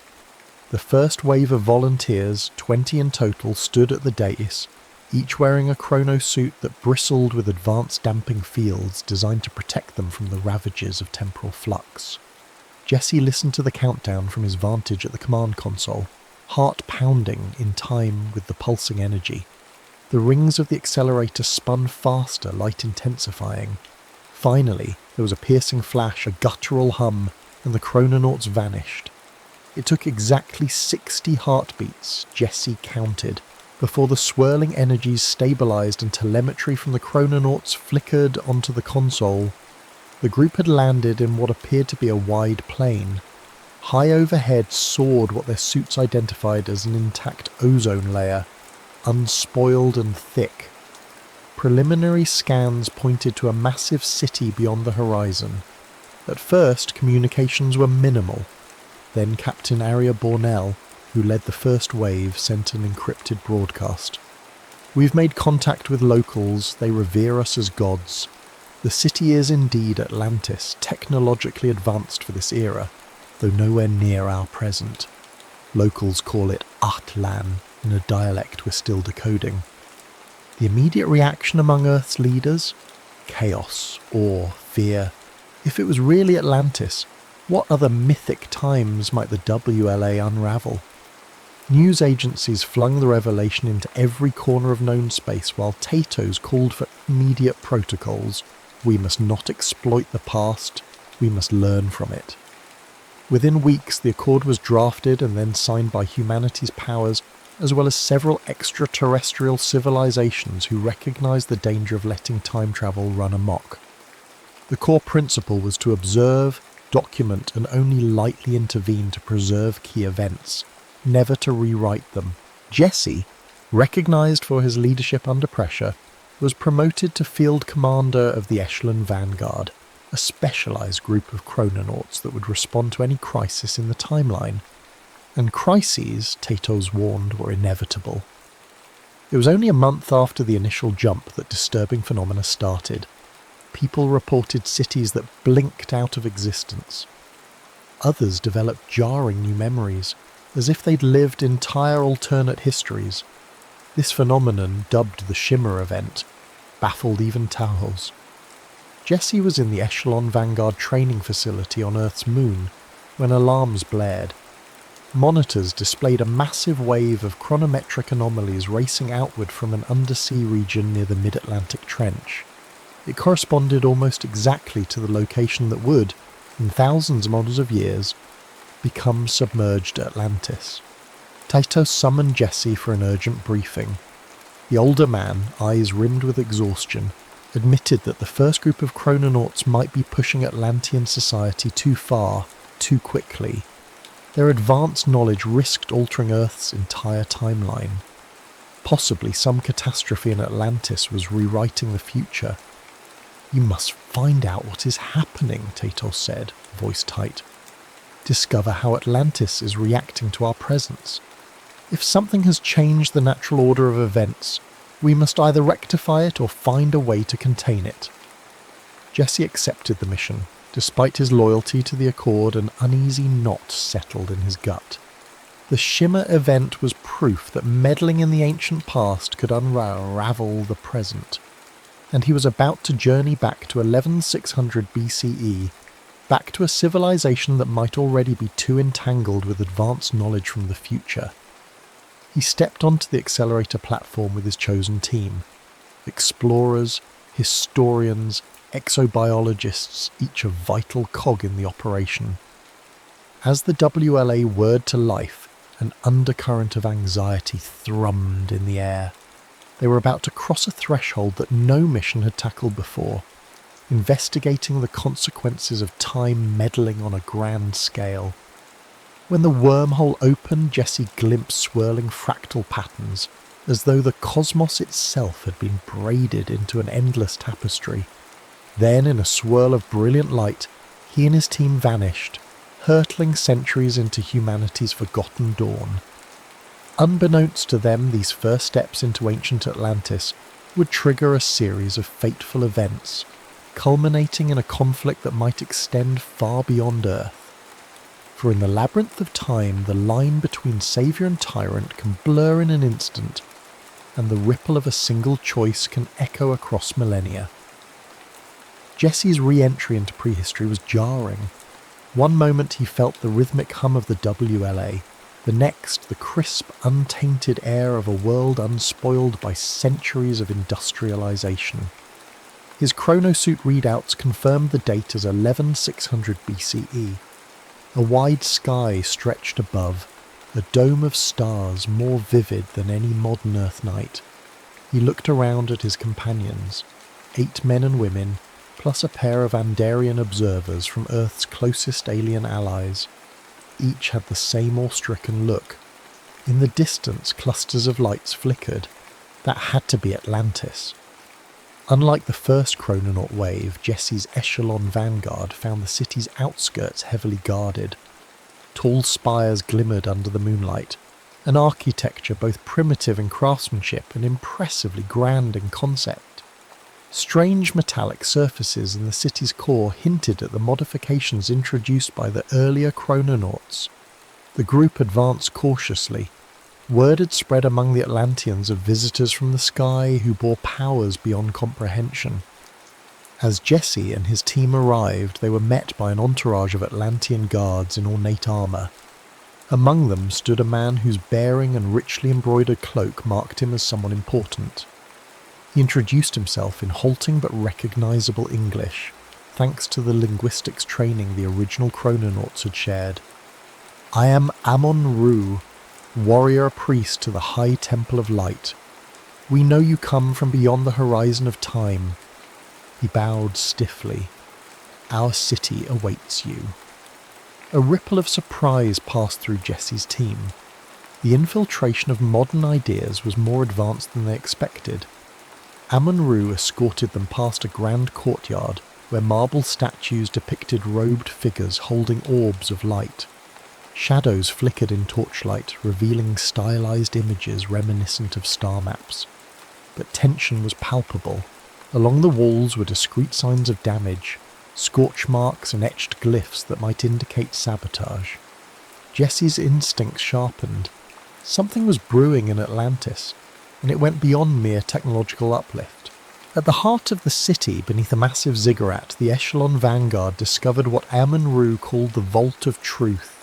The first wave of volunteers, 20 in total, stood at the dais, each wearing a chrono suit that bristled with advanced damping fields designed to protect them from the ravages of temporal flux. Jesse listened to the countdown from his vantage at the command console, heart pounding in time with the pulsing energy. The rings of the accelerator spun faster, light intensifying. Finally, there was a piercing flash, a guttural hum, and the chrononauts vanished. It took exactly 60 heartbeats, Jesse counted, before the swirling energies stabilized and telemetry from the chrononauts flickered onto the console. The group had landed in what appeared to be a wide plain. High overhead soared what their suits identified as an intact ozone layer, unspoiled and thick. Preliminary scans pointed to a massive city beyond the horizon. At first, communications were minimal. Then Captain Aria Bornell, who led the first wave, sent an encrypted broadcast. "We've made contact with locals. They revere us as gods. The city is indeed Atlantis, technologically advanced for this era, though nowhere near our present. Locals call it Atlan, in a dialect we're still decoding." The immediate reaction among Earth's leaders? Chaos, awe, fear. If it was really Atlantis, what other mythic times might the WLA unravel? News agencies flung the revelation into every corner of known space, while Tatos called for immediate protocols. We must not exploit the past, we must learn from it. Within weeks, the Accord was drafted and then signed by humanity's powers, as well as several extraterrestrial civilizations who recognized the danger of letting time travel run amok. The core principle was to observe, document, and only lightly intervene to preserve key events, never to rewrite them. Jesse, recognized for his leadership under pressure, was promoted to field commander of the Echelon Vanguard, a specialized group of chrononauts that would respond to any crisis in the timeline. And crises, Tatos warned, were inevitable. It was only a month after the initial jump that disturbing phenomena started. People reported cities that blinked out of existence. Others developed jarring new memories, as if they'd lived entire alternate histories. This phenomenon, dubbed the Shimmer Event, baffled even Taos. Jesse was in the Echelon Vanguard training facility on Earth's moon when alarms blared. Monitors displayed a massive wave of chronometric anomalies racing outward from an undersea region near the Mid-Atlantic Trench. It corresponded almost exactly to the location that would, in thousands of models of years, become submerged Atlantis. Tatos summoned Jesse for an urgent briefing. The older man, eyes rimmed with exhaustion, admitted that the first group of chrononauts might be pushing Atlantean society too far, too quickly. Their advanced knowledge risked altering Earth's entire timeline. Possibly some catastrophe in Atlantis was rewriting the future. "You must find out what is happening," Tatos said, voice tight. "Discover how Atlantis is reacting to our presence. If something has changed the natural order of events, we must either rectify it or find a way to contain it." Jesse accepted the mission. Despite his loyalty to the Accord, an uneasy knot settled in his gut. The Shimmer event was proof that meddling in the ancient past could unravel the present, and he was about to journey back to 11600 BCE, back to a civilization that might already be too entangled with advanced knowledge from the future. He stepped onto the accelerator platform with his chosen team. Explorers, historians, exobiologists, each a vital cog in the operation. As the WLA whirred to life, an undercurrent of anxiety thrummed in the air. They were about to cross a threshold that no mission had tackled before, investigating the consequences of time meddling on a grand scale. When the wormhole opened, Jesse glimpsed swirling fractal patterns, as though the cosmos itself had been braided into an endless tapestry. Then, in a swirl of brilliant light, he and his team vanished, hurtling centuries into humanity's forgotten dawn. Unbeknownst to them, these first steps into ancient Atlantis would trigger a series of fateful events, culminating in a conflict that might extend far beyond Earth. For in the labyrinth of time, the line between saviour and tyrant can blur in an instant, and the ripple of a single choice can echo across millennia. Jesse's re-entry into prehistory was jarring. One moment he felt the rhythmic hum of the WLA, the next the crisp, untainted air of a world unspoiled by centuries of industrialization. His chronosuit readouts confirmed the date as 11600 BCE. A wide sky stretched above, a dome of stars more vivid than any modern Earth night. He looked around at his companions, 8 men and women, plus a pair of Andarian observers from Earth's closest alien allies. Each had the same awe-stricken look. In the distance, clusters of lights flickered. That had to be Atlantis. Unlike the first chrononaut wave, Jesse's echelon vanguard found the city's outskirts heavily guarded. Tall spires glimmered under the moonlight, an architecture both primitive in craftsmanship and impressively grand in concept. Strange metallic surfaces in the city's core hinted at the modifications introduced by the earlier chrononauts. The group advanced cautiously. Word had spread among the Atlanteans of visitors from the sky who bore powers beyond comprehension. As Jesse and his team arrived, they were met by an entourage of Atlantean guards in ornate armour. Among them stood a man whose bearing and richly embroidered cloak marked him as someone important. He introduced himself in halting but recognisable English, thanks to the linguistics training the original chrononauts had shared. "I am Amon-Ra, warrior priest to the High Temple of Light. We know you come from beyond the horizon of time." He bowed stiffly. "Our city awaits you." A ripple of surprise passed through Jesse's team. The infiltration of modern ideas was more advanced than they expected. Amon-Ra escorted them past a grand courtyard where marble statues depicted robed figures holding orbs of light. Shadows flickered in torchlight, revealing stylized images reminiscent of star maps. But tension was palpable. Along the walls were discrete signs of damage, scorch marks and etched glyphs that might indicate sabotage. Jesse's instincts sharpened. Something was brewing in Atlantis, and it went beyond mere technological uplift. At the heart of the city, beneath a massive ziggurat, the echelon vanguard discovered what Amon-Ra called the Vault of Truth.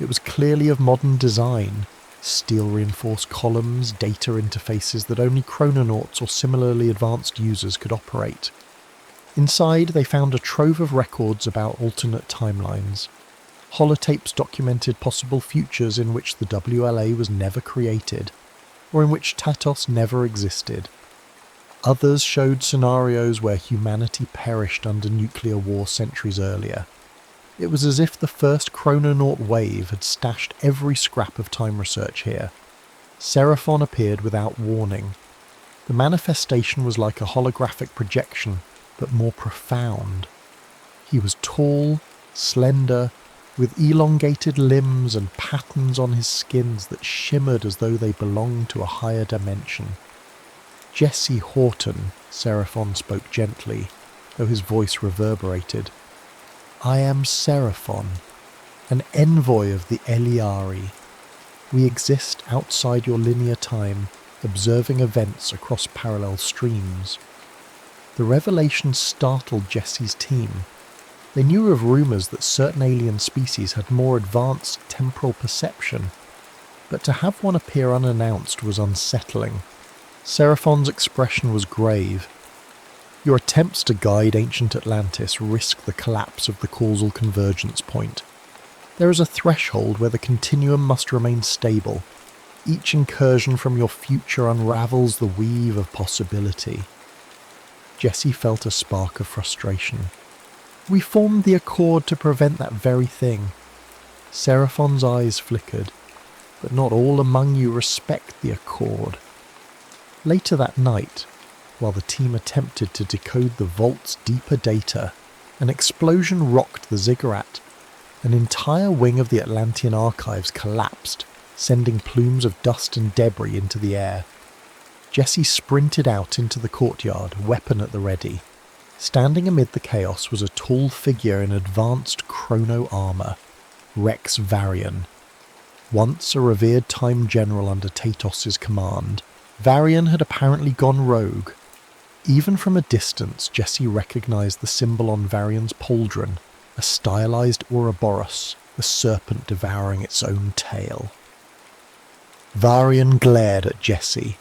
It was clearly of modern design, steel-reinforced columns, data interfaces that only chrononauts or similarly advanced users could operate. Inside, they found a trove of records about alternate timelines. Holotapes documented possible futures in which the WLA was never created, or in which Tatos never existed. Others showed scenarios where humanity perished under nuclear war centuries earlier. It was as if the first chrononaut wave had stashed every scrap of time research here. Seraphon appeared without warning. The manifestation was like a holographic projection, but more profound. He was tall, slender, with elongated limbs and patterns on his skins that shimmered as though they belonged to a higher dimension. "Jesse Horton," Seraphon spoke gently, though his voice reverberated. "I am Seraphon, an envoy of the Eliari. We exist outside your linear time, observing events across parallel streams." The revelation startled Jesse's team. They knew of rumours that certain alien species had more advanced temporal perception, but to have one appear unannounced was unsettling. Seraphon's expression was grave. Your attempts to guide ancient Atlantis risk the collapse of the causal convergence point. There is a threshold where the continuum must remain stable. Each incursion from your future unravels the weave of possibility. Jesse felt a spark of frustration. We formed the Accord to prevent that very thing. Seraphon's eyes flickered. But not all among you respect the Accord. Later that night, while the team attempted to decode the vault's deeper data, an explosion rocked the ziggurat. An entire wing of the Atlantean archives collapsed, sending plumes of dust and debris into the air. Jesse sprinted out into the courtyard, weapon at the ready. Standing amid the chaos was a tall figure in advanced chrono armour, Rex Varian. Once a revered time general under Tatos' command, Varian had apparently gone rogue. Even from a distance, Jesse recognised the symbol on Varian's pauldron, a stylized Ouroboros, the serpent devouring its own tail. Varian glared at Jesse.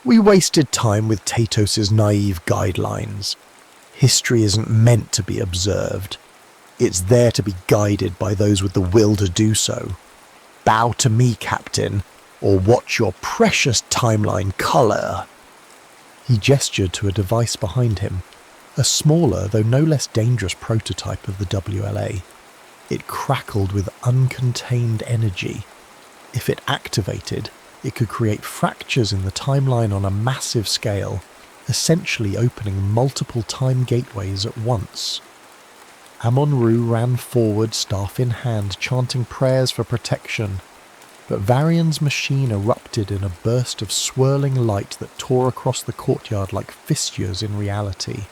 We wasted time with Tatos' naive guidelines. History isn't meant to be observed. It's there to be guided by those with the will to do so. Bow to me, Captain, or watch your precious timeline colour. He gestured to a device behind him, a smaller though no less dangerous prototype of the WLA. It crackled with uncontained energy. If it activated, it could create fractures in the timeline on a massive scale, essentially opening multiple time gateways at once. Amon-Ra ran forward, staff in hand, chanting prayers for protection, but Varian's machine erupted in a burst of swirling light that tore across the courtyard like fissures in reality.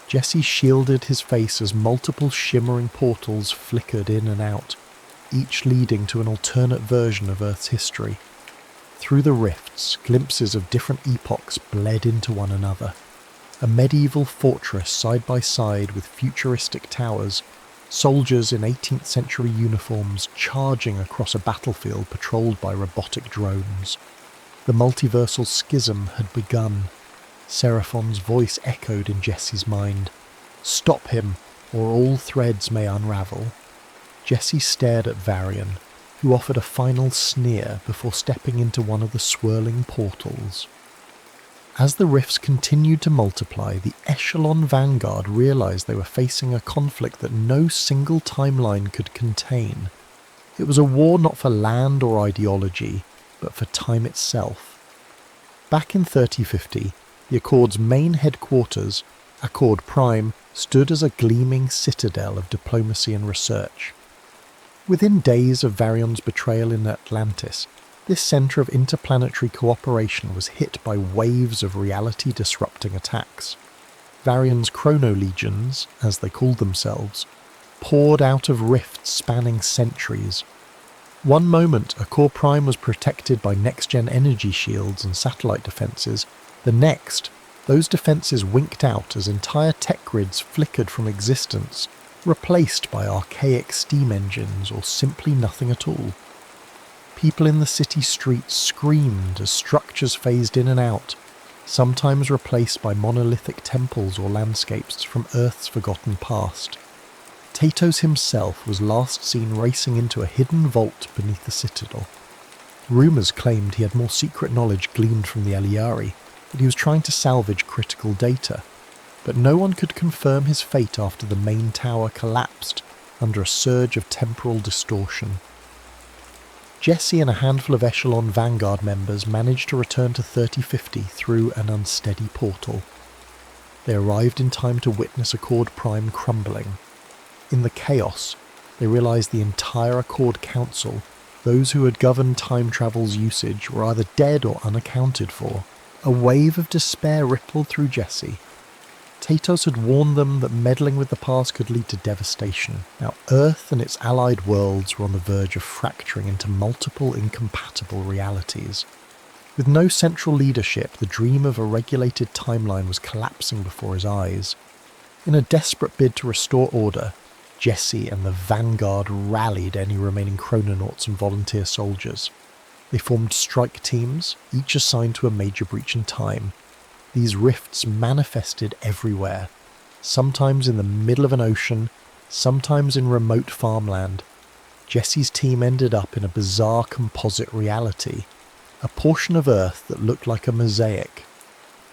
Jesse shielded his face as multiple shimmering portals flickered in and out, each leading to an alternate version of Earth's history. Through the rifts, glimpses of different epochs bled into one another. A medieval fortress side by side with futuristic towers, soldiers in 18th century uniforms charging across a battlefield patrolled by robotic drones. The multiversal schism had begun. Seraphon's voice echoed in Jesse's mind. Stop him, or all threads may unravel. Jesse stared at Varian, who offered a final sneer before stepping into one of the swirling portals. As the rifts continued to multiply, the Echelon Vanguard realized they were facing a conflict that no single timeline could contain. It was a war not for land or ideology, but for time itself. Back in 3050, the Accord's main headquarters, Accord Prime, stood as a gleaming citadel of diplomacy and research. Within days of Varian's betrayal in Atlantis, this centre of interplanetary cooperation was hit by waves of reality-disrupting attacks. Varian's chrono-legions, as they called themselves, poured out of rifts spanning centuries. One moment, Accord Prime was protected by next-gen energy shields and satellite defences. The next, those defences winked out as entire tech grids flickered from existence, replaced by archaic steam engines or simply nothing at all. People in the city streets screamed as structures phased in and out, sometimes replaced by monolithic temples or landscapes from Earth's forgotten past. Tatos himself was last seen racing into a hidden vault beneath the citadel. Rumours claimed he had more secret knowledge gleaned from the Eliari, that he was trying to salvage critical data, but no one could confirm his fate after the main tower collapsed under a surge of temporal distortion. Jesse and a handful of Echelon Vanguard members managed to return to 3050 through an unsteady portal. They arrived in time to witness Accord Prime crumbling. In the chaos, they realized the entire Accord Council, those who had governed time travel's usage, were either dead or unaccounted for. A wave of despair rippled through Jesse. Tatos had warned them that meddling with the past could lead to devastation. Now Earth and its allied worlds were on the verge of fracturing into multiple incompatible realities. With no central leadership, the dream of a regulated timeline was collapsing before his eyes. In a desperate bid to restore order, Jesse and the Vanguard rallied any remaining chrononauts and volunteer soldiers. They formed strike teams, each assigned to a major breach in time. These rifts manifested everywhere, sometimes in the middle of an ocean, sometimes in remote farmland. Jesse's team ended up in a bizarre composite reality, a portion of Earth that looked like a mosaic.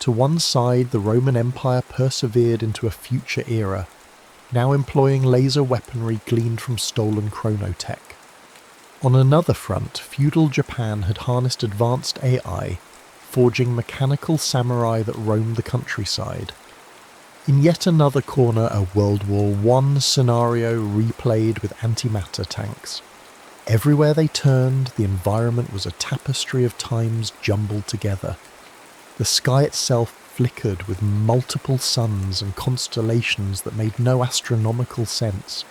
To one side, the Roman Empire persevered into a future era, now employing laser weaponry gleaned from stolen chronotech. On another front, feudal Japan had harnessed advanced AI, forging mechanical samurai that roamed the countryside. In yet another corner, a World War I scenario replayed with antimatter tanks. Everywhere they turned, the environment was a tapestry of times jumbled together. The sky itself flickered with multiple suns and constellations that made no astronomical sense.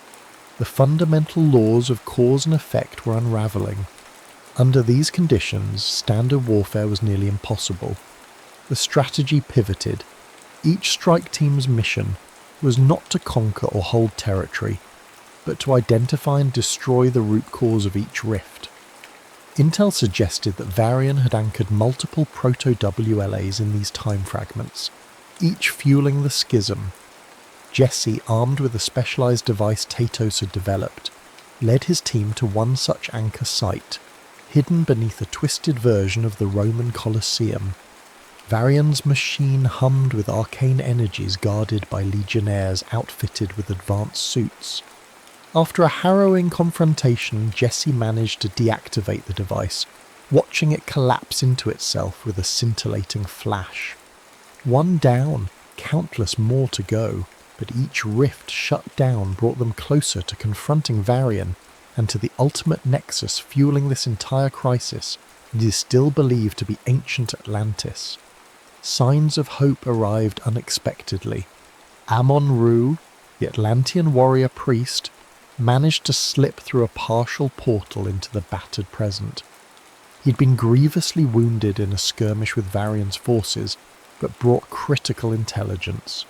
The fundamental laws of cause and effect were unraveling. Under these conditions, standard warfare was nearly impossible. The strategy pivoted. Each strike team's mission was not to conquer or hold territory, but to identify and destroy the root cause of each rift. Intel suggested that Varian had anchored multiple proto-WLAs in these time fragments, each fueling the schism. Jesse, armed with a specialized device Tatos had developed, led his team to one such anchor site, hidden beneath a twisted version of the Roman Colosseum. Varian's machine hummed with arcane energies guarded by legionnaires outfitted with advanced suits. After a harrowing confrontation, Jesse managed to deactivate the device, watching it collapse into itself with a scintillating flash. One down, countless more to go, but each rift shut down brought them closer to confronting Varian and to the ultimate nexus fueling this entire crisis. It is still believed to be ancient Atlantis. Signs of hope arrived unexpectedly. Amon-Ra, the Atlantean warrior priest, managed to slip through a partial portal into the battered present. He'd been grievously wounded in a skirmish with Varian's forces, but brought critical intelligence.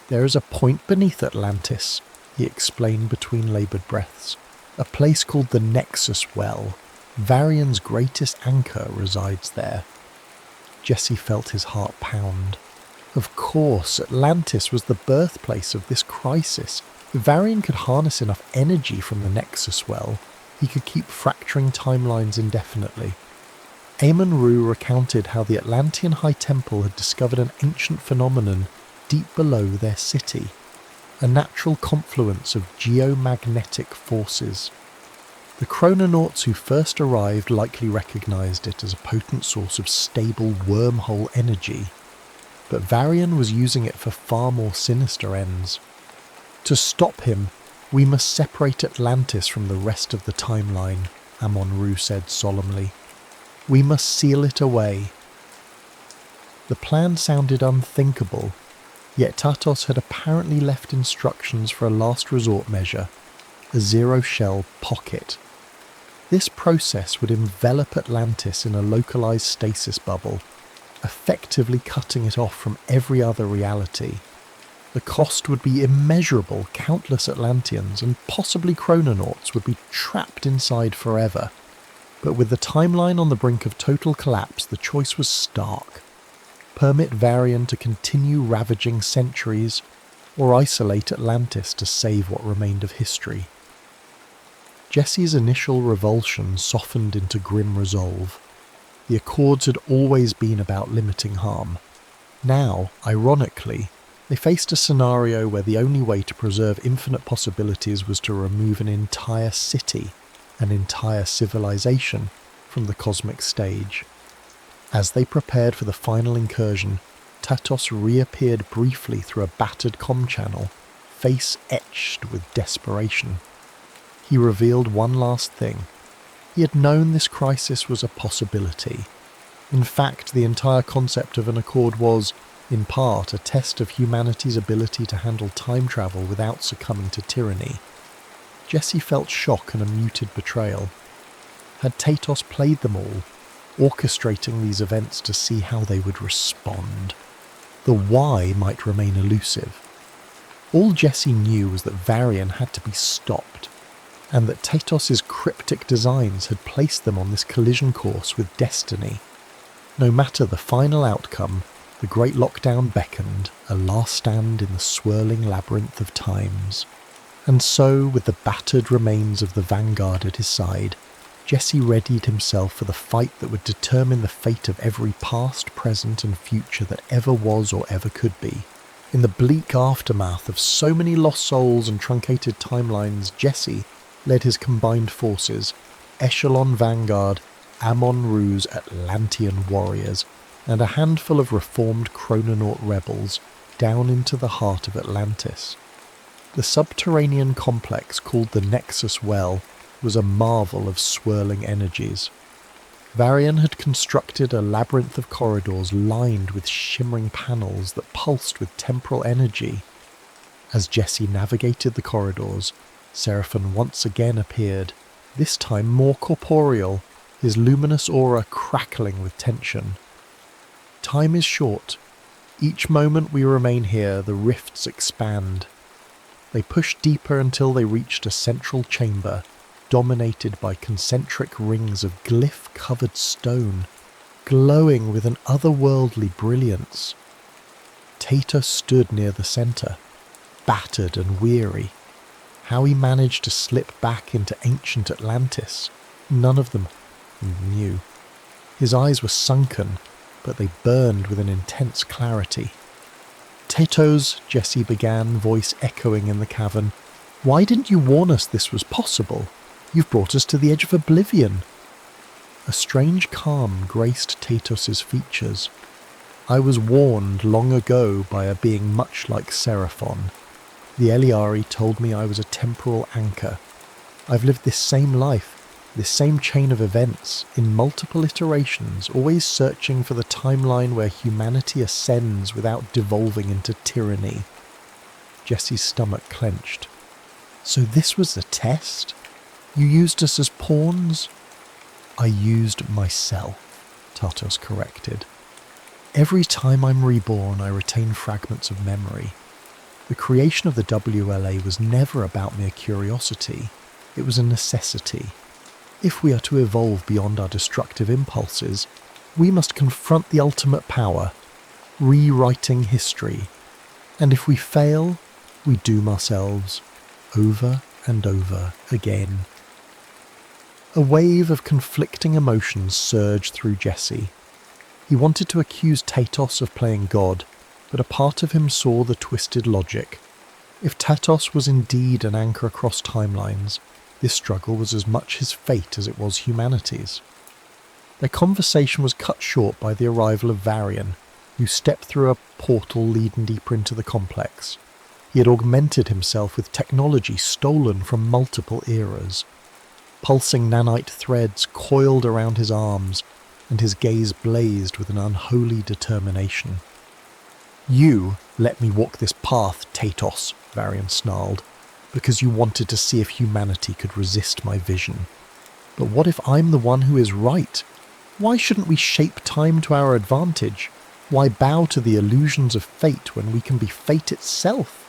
"There is a point beneath Atlantis," he explained between laboured breaths. "A place called the Nexus Well. Varian's greatest anchor resides there." Jesse felt his heart pound. Of course, Atlantis was the birthplace of this crisis. If Varian could harness enough energy from the Nexus Well, he could keep fracturing timelines indefinitely. Amon-Ra recounted how the Atlantean High Temple had discovered an ancient phenomenon deep below their city, a natural confluence of geomagnetic forces. The chrononauts who first arrived likely recognized it as a potent source of stable wormhole energy, but Varian was using it for far more sinister ends. "To stop him, we must separate Atlantis from the rest of the timeline," Amon-Ra said solemnly. "We must seal it away." The plan sounded unthinkable, yet Tatos had apparently left instructions for a last resort measure, a zero-shell pocket. This process would envelop Atlantis in a localized stasis bubble, effectively cutting it off from every other reality. The cost would be immeasurable. Countless Atlanteans and possibly chrononauts would be trapped inside forever. But with the timeline on the brink of total collapse, the choice was stark. Permit Varian to continue ravaging centuries, or isolate Atlantis to save what remained of history. Jesse's initial revulsion softened into grim resolve. The Accords had always been about limiting harm. Now, ironically, they faced a scenario where the only way to preserve infinite possibilities was to remove an entire city, an entire civilization, from the cosmic stage. As they prepared for the final incursion, Tatos reappeared briefly through a battered comm channel, face etched with desperation. He revealed one last thing. He had known this crisis was a possibility. In fact, the entire concept of an Accord was, in part, a test of humanity's ability to handle time travel without succumbing to tyranny. Jesse felt shock and a muted betrayal. Had Tatos played them all, orchestrating these events to see how they would respond? The why might remain elusive. All Jesse knew was that Varian had to be stopped, and that Tatos's cryptic designs had placed them on this collision course with destiny. No matter the final outcome, the Great Lockdown beckoned, a last stand in the swirling labyrinth of times. And so, with the battered remains of the Vanguard at his side, Jesse readied himself for the fight that would determine the fate of every past, present and future that ever was or ever could be. In the bleak aftermath of so many lost souls and truncated timelines, Jesse led his combined forces, Echelon Vanguard, Amon-Ru's Atlantean warriors, and a handful of reformed chrononaut rebels, down into the heart of Atlantis. The subterranean complex called the Nexus Well was a marvel of swirling energies. Varian had constructed a labyrinth of corridors lined with shimmering panels that pulsed with temporal energy. As Jesse navigated the corridors, Seraphon once again appeared, this time more corporeal, his luminous aura crackling with tension. Time is short. Each moment we remain here, the rifts expand. They pushed deeper until they reached a central chamber, dominated by concentric rings of glyph-covered stone, glowing with an otherworldly brilliance. Tatos stood near the centre, battered and weary. How he managed to slip back into ancient Atlantis, none of them knew. His eyes were sunken, but they burned with an intense clarity. "Tatos," Jesse began, voice echoing in the cavern, "why didn't you warn us this was possible? You've brought us to the edge of oblivion." A strange calm graced Tatos's features. "I was warned long ago by a being much like Seraphon. The Eliari told me I was a temporal anchor. I've lived this same life, this same chain of events, in multiple iterations, always searching for the timeline where humanity ascends without devolving into tyranny." Jesse's stomach clenched. "So this was the test? You used us as pawns?" "I used myself," Tatos corrected. "Every time I'm reborn, I retain fragments of memory. The creation of the WLA was never about mere curiosity. It was a necessity. If we are to evolve beyond our destructive impulses, we must confront the ultimate power, rewriting history. And if we fail, we doom ourselves, over and over again." A wave of conflicting emotions surged through Jesse. He wanted to accuse Tatos of playing God, but a part of him saw the twisted logic. If Tatos was indeed an anchor across timelines, this struggle was as much his fate as it was humanity's. Their conversation was cut short by the arrival of Varian, who stepped through a portal leading deeper into the complex. He had augmented himself with technology stolen from multiple eras. Pulsing nanite threads coiled around his arms, and his gaze blazed with an unholy determination. "You let me walk this path, Tatos," Varian snarled, "because you wanted to see if humanity could resist my vision. But what if I'm the one who is right? Why shouldn't we shape time to our advantage? Why bow to the illusions of fate when we can be fate itself?"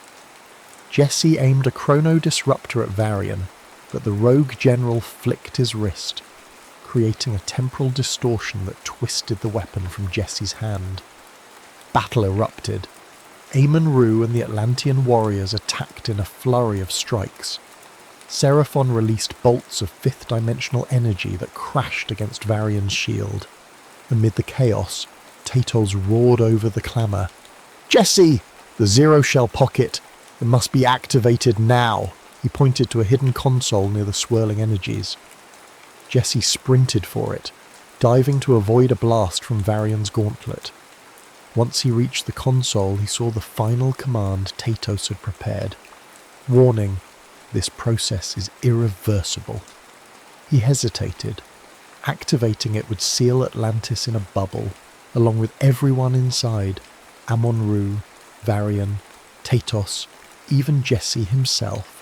Jesse aimed a chrono disruptor at Varian, but the rogue general flicked his wrist, creating a temporal distortion that twisted the weapon from Jesse's hand. Battle erupted. Amon-Ru and the Atlantean warriors attacked in a flurry of strikes. Seraphon released bolts of fifth-dimensional energy that crashed against Varian's shield. Amid the chaos, Tatos roared over the clamour. "Jesse! The zero-shell pocket! It must be activated now!" He pointed to a hidden console near the swirling energies. Jesse sprinted for it, diving to avoid a blast from Varian's gauntlet. Once he reached the console, he saw the final command Tatos had prepared. Warning, this process is irreversible. He hesitated. Activating it would seal Atlantis in a bubble, along with everyone inside, Amon-Ru, Varian, Tatos, even Jesse himself.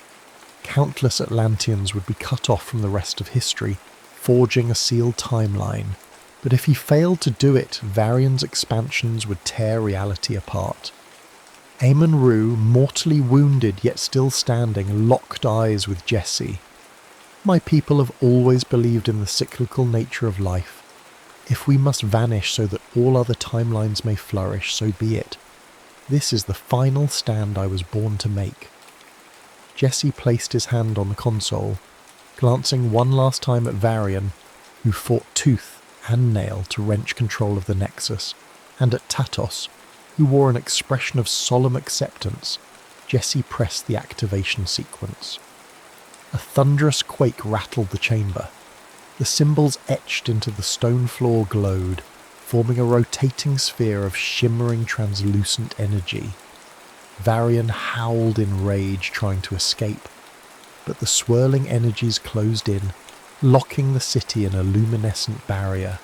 Countless Atlanteans would be cut off from the rest of history, forging a sealed timeline. But if he failed to do it, Varian's expansions would tear reality apart. Aemon Rue, mortally wounded yet still standing, locked eyes with Jesse. My people have always believed in the cyclical nature of life. If we must vanish so that all other timelines may flourish, so be it. This is the final stand I was born to make. Jesse placed his hand on the console, glancing one last time at Varian, who fought tooth and nail to wrench control of the Nexus, and at Tatos, who wore an expression of solemn acceptance. Jesse pressed the activation sequence. A thunderous quake rattled the chamber. The symbols etched into the stone floor glowed, forming a rotating sphere of shimmering translucent energy. Varian howled in rage, trying to escape, but the swirling energies closed in, locking the city in a luminescent barrier.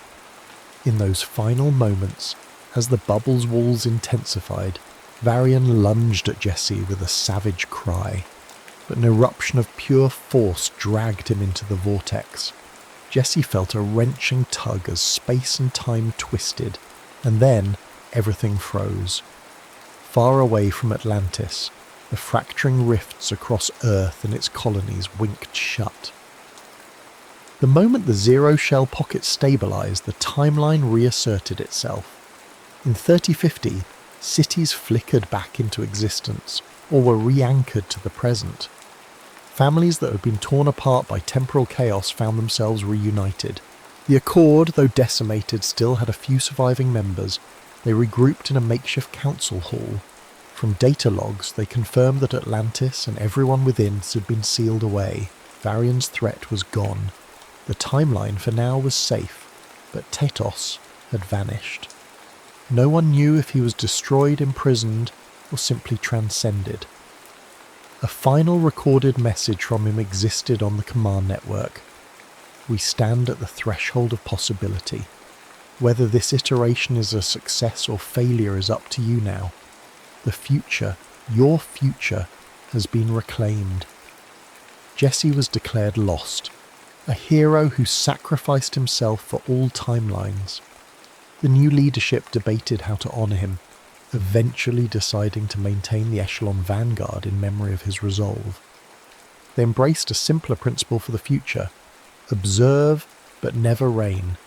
In those final moments, as the bubble's walls intensified, Varian lunged at Jesse with a savage cry, but an eruption of pure force dragged him into the vortex. Jesse felt a wrenching tug as space and time twisted, and then everything froze. Far away from Atlantis, the fracturing rifts across Earth and its colonies winked shut. The moment the zero-shell pocket stabilized, the timeline reasserted itself. In 3050, cities flickered back into existence, or were re-anchored to the present. Families that had been torn apart by temporal chaos found themselves reunited. The Accord, though decimated, still had a few surviving members. They regrouped in a makeshift council hall. From data logs, they confirmed that Atlantis and everyone within had been sealed away. Varian's threat was gone. The timeline for now was safe, but Tatos had vanished. No one knew if he was destroyed, imprisoned, or simply transcended. A final recorded message from him existed on the command network. We stand at the threshold of possibility. Whether this iteration is a success or failure is up to you now. The future, your future, has been reclaimed. Jesse was declared lost, a hero who sacrificed himself for all timelines. The new leadership debated how to honour him, eventually deciding to maintain the Echelon Vanguard in memory of his resolve. They embraced a simpler principle for the future: observe, but never reign.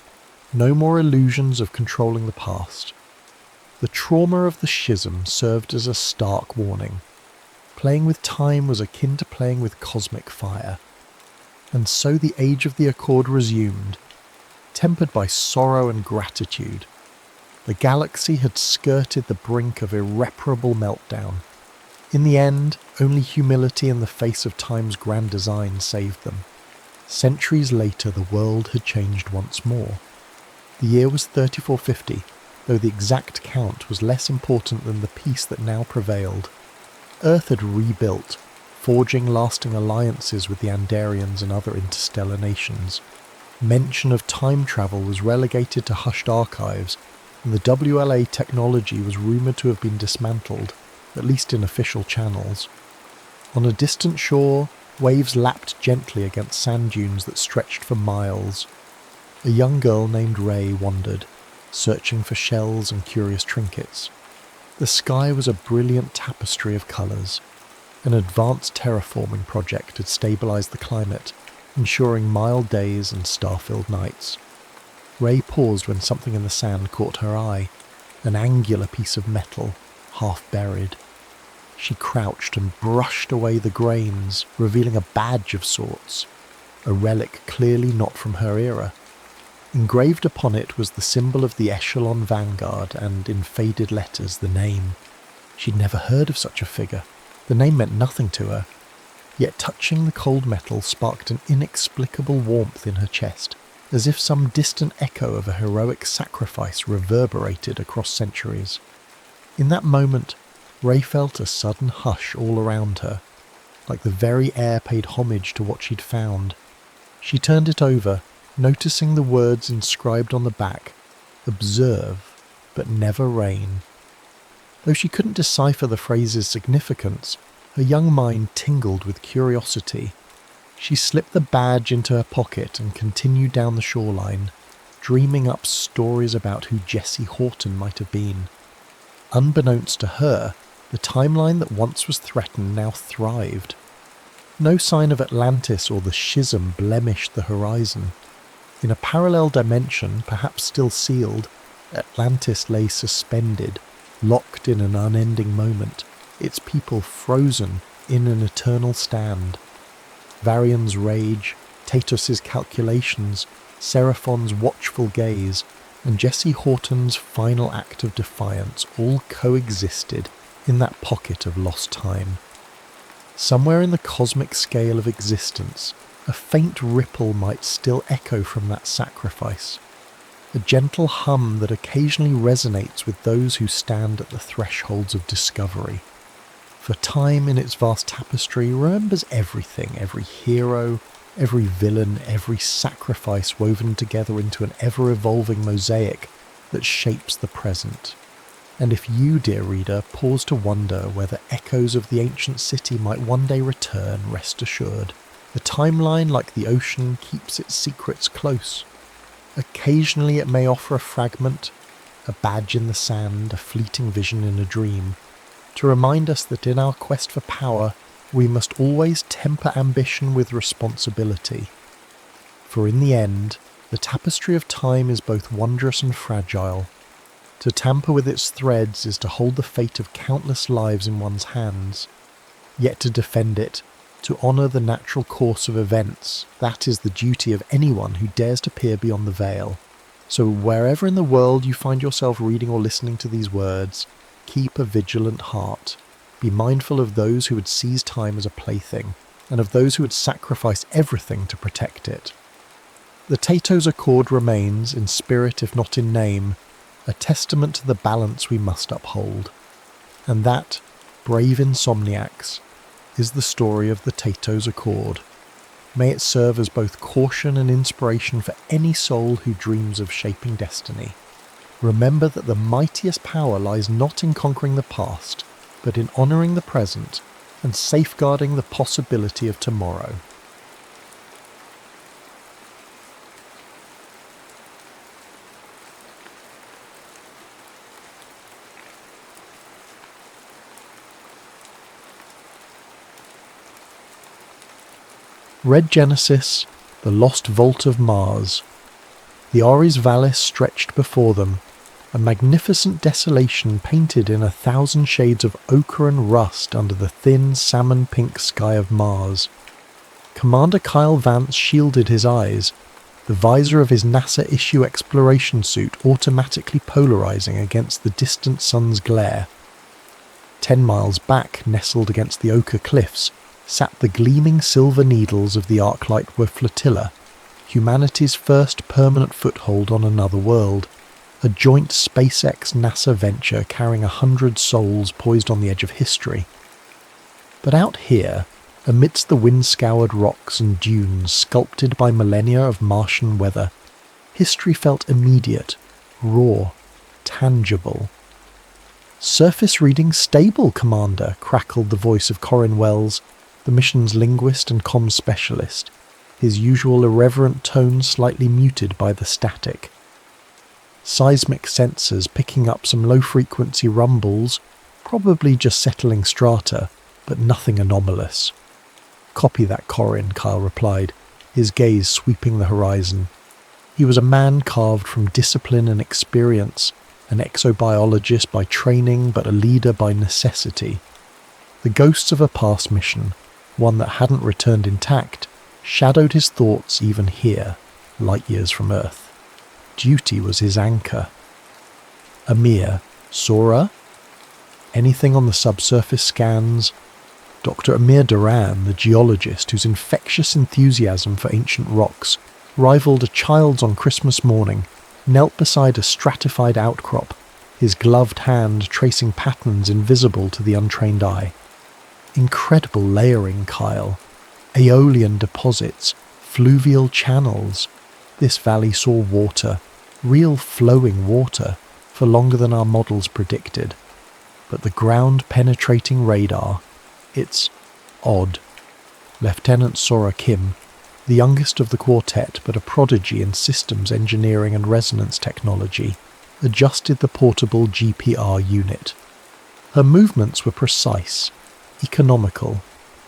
No more illusions of controlling the past. The trauma of the schism served as a stark warning. Playing with time was akin to playing with cosmic fire. And so the age of the Accord resumed, tempered by sorrow and gratitude. The galaxy had skirted the brink of irreparable meltdown. In the end, only humility in the face of time's grand design saved them. Centuries later, the world had changed once more. The year was 3450, though the exact count was less important than the peace that now prevailed. Earth had rebuilt, forging lasting alliances with the Andarians and other interstellar nations. Mention of time travel was relegated to hushed archives, and the WLA technology was rumoured to have been dismantled, at least in official channels. On a distant shore, waves lapped gently against sand dunes that stretched for miles. A young girl named Ray wandered, searching for shells and curious trinkets. The sky was a brilliant tapestry of colours. An advanced terraforming project had stabilised the climate, ensuring mild days and star-filled nights. Ray paused when something in the sand caught her eye, an angular piece of metal, half buried. She crouched and brushed away the grains, revealing a badge of sorts, a relic clearly not from her era. Engraved upon it was the symbol of the Echelon Vanguard, and in faded letters the name. She'd never heard of such a figure. The name meant nothing to her, yet touching the cold metal sparked an inexplicable warmth in her chest, as if some distant echo of a heroic sacrifice reverberated across centuries. In that moment, Ray felt a sudden hush all around her, like the very air paid homage to what she'd found. She turned it over, noticing the words inscribed on the back: "Observe, but never reign." Though she couldn't decipher the phrase's significance, her young mind tingled with curiosity. She slipped the badge into her pocket and continued down the shoreline, dreaming up stories about who Jesse Horton might have been. Unbeknownst to her, The timeline that once was threatened now thrived. No sign of Atlantis or the schism blemished the horizon. In a parallel dimension, perhaps still sealed, Atlantis lay suspended, locked in an unending moment, its people frozen in an eternal stand. Varian's rage, Tatos' calculations, Seraphon's watchful gaze, and Jesse Horton's final act of defiance all coexisted in that pocket of lost time. Somewhere in the cosmic scale of existence, a faint ripple might still echo from that sacrifice, a gentle hum that occasionally resonates with those who stand at the thresholds of discovery. For time in its vast tapestry remembers everything, every hero, every villain, every sacrifice woven together into an ever-evolving mosaic that shapes the present. And if you, dear reader, pause to wonder whether echoes of the ancient city might one day return, rest assured, the timeline, like the ocean, keeps its secrets close. Occasionally it may offer a fragment, a badge in the sand, a fleeting vision in a dream, to remind us that in our quest for power, we must always temper ambition with responsibility. For in the end, the tapestry of time is both wondrous and fragile. To tamper with its threads is to hold the fate of countless lives in one's hands. Yet to defend it, to honour the natural course of events, that is the duty of anyone who dares to peer beyond the veil. So wherever in the world you find yourself reading or listening to these words, keep a vigilant heart. Be mindful of those who would seize time as a plaything, and of those who would sacrifice everything to protect it. The Tatos Accord remains, in spirit if not in name, a testament to the balance we must uphold. And that, brave insomniacs, is the story of the Tatos Accord. May it serve as both caution and inspiration for any soul who dreams of shaping destiny. Remember that the mightiest power lies not in conquering the past, but in honouring the present and safeguarding the possibility of tomorrow. Red Genesis, the lost vault of Mars. The Ares Vallis stretched before them, a magnificent desolation painted in 1,000 shades of ochre and rust under the thin salmon-pink sky of Mars. Commander Kyle Vance shielded his eyes, the visor of his NASA-issue exploration suit automatically polarizing against the distant sun's glare. 10 miles back, nestled against the ochre cliffs, sat the gleaming silver needles of the Arclight flotilla, humanity's first permanent foothold on another world, a joint SpaceX-NASA venture carrying 100 souls poised on the edge of history. But out here, amidst the wind-scoured rocks and dunes sculpted by millennia of Martian weather, history felt immediate, raw, tangible. "Surface reading stable, Commander," crackled the voice of Corin Wells, the mission's linguist and comms specialist, his usual irreverent tone slightly muted by the static. Seismic sensors picking up some low-frequency rumbles, probably just settling strata, but nothing anomalous. "Copy that, Corin," Kyle replied, his gaze sweeping the horizon. He was a man carved from discipline and experience, an exobiologist by training but a leader by necessity. The ghosts of a past mission, one that hadn't returned intact, shadowed his thoughts even here, light years from Earth. Duty was his anchor. Amir, Sora? Anything on the subsurface scans? Dr. Amir Duran, the geologist whose infectious enthusiasm for ancient rocks rivaled a child's on Christmas morning, knelt beside a stratified outcrop, his gloved hand tracing patterns invisible to the untrained eye. Incredible layering, Kyle. Aeolian deposits, fluvial channels. This valley saw water, real flowing water, for longer than our models predicted. But the ground-penetrating radar, it's odd. Lieutenant Sora Kim, the youngest of the quartet but a prodigy in systems engineering and resonance technology, adjusted the portable GPR unit. Her movements were precise, economical,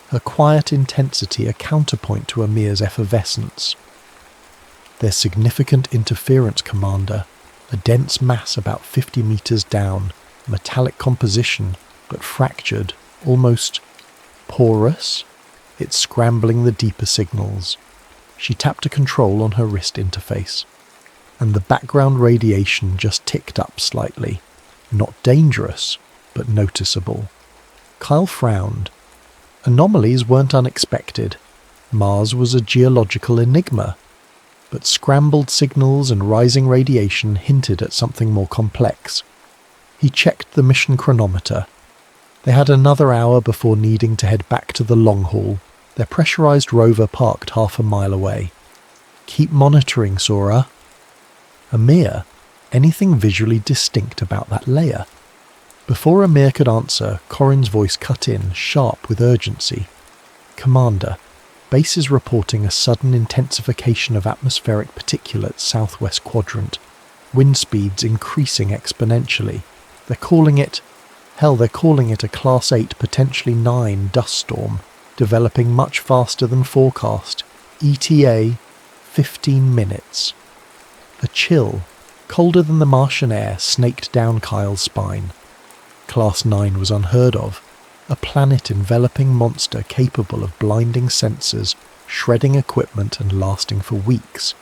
her quiet intensity a counterpoint to Amir's effervescence. Their significant interference, Commander, a dense mass about 50 meters down, metallic composition, but fractured, almost porous. It's scrambling the deeper signals. She tapped a control on her wrist interface, and the background radiation just ticked up slightly. Not dangerous, but noticeable. Kyle frowned. Anomalies weren't unexpected. Mars was a geological enigma, but scrambled signals and rising radiation hinted at something more complex. He checked the mission chronometer. They had another hour before needing to head back to the long haul, their pressurized rover parked half a mile away. Keep monitoring, Sora. Amir, anything visually distinct about that layer? Before Amir could answer, Corin's voice cut in, sharp with urgency. Commander, base is reporting a sudden intensification of atmospheric particulates southwest quadrant. Wind speeds increasing exponentially. They're calling it a Class 8, potentially 9 dust storm, developing much faster than forecast. ETA, 15 minutes. A chill, colder than the Martian air, snaked down Kyle's spine. Class 9 was unheard of, a planet-enveloping monster capable of blinding sensors, shredding equipment and lasting for weeks.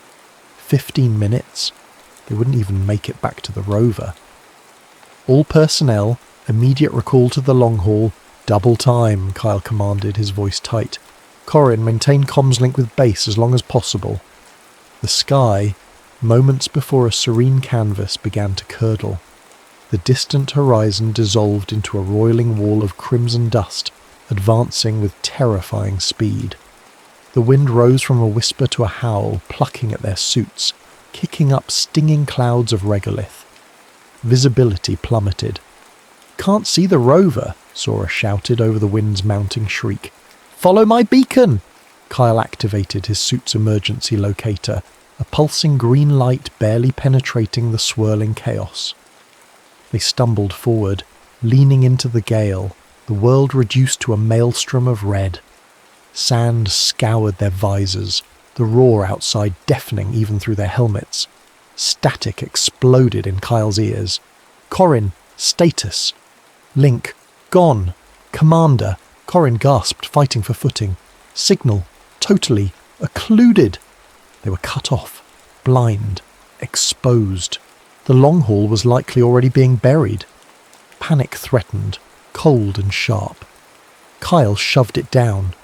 15 minutes? They wouldn't even make it back to the rover. All personnel, immediate recall to the long haul, double time, Kyle commanded, his voice tight. Corin, maintain comms link with base as long as possible. The sky, moments before a serene canvas, began to curdle. The distant horizon dissolved into a roiling wall of crimson dust, advancing with terrifying speed. The wind rose from a whisper to a howl, plucking at their suits, kicking up stinging clouds of regolith. Visibility plummeted. "Can't see the rover," Sora shouted over the wind's mounting shriek. "Follow my beacon!" Kyle activated his suit's emergency locator, a pulsing green light barely penetrating the swirling chaos. They stumbled forward, leaning into the gale, the world reduced to a maelstrom of red. Sand scoured their visors, the roar outside deafening even through their helmets. Static exploded in Kyle's ears. "Corin, status." "Link, gone." "Commander," Corin gasped, fighting for footing. "Signal, totally, occluded." They were cut off, blind, exposed. The long haul was likely already being buried. Panic threatened, cold and sharp. Kyle shoved it down.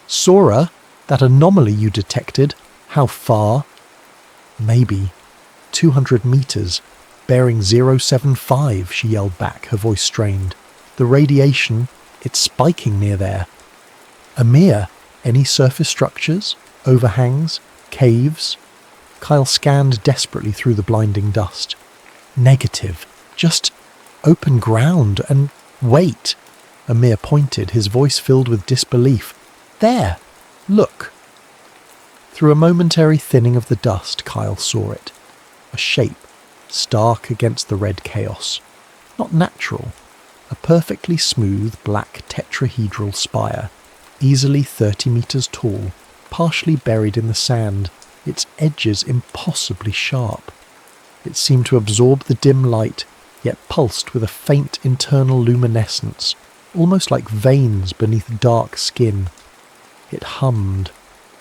"Sora, that anomaly you detected, how far?" "Maybe 200 meters, bearing 075, she yelled back, her voice strained. "The radiation, it's spiking near there." "Amir, any surface structures? Overhangs? Caves?" Kyle scanned desperately through the blinding dust. "Negative. Just open ground and wait." Amir pointed, his voice filled with disbelief. "There! Look!" Through a momentary thinning of the dust, Kyle saw it. A shape, stark against the red chaos. Not natural. A perfectly smooth black tetrahedral spire, easily 30 meters tall, partially buried in the sand, its edges impossibly sharp. It seemed to absorb the dim light, yet pulsed with a faint internal luminescence, almost like veins beneath dark skin. It hummed.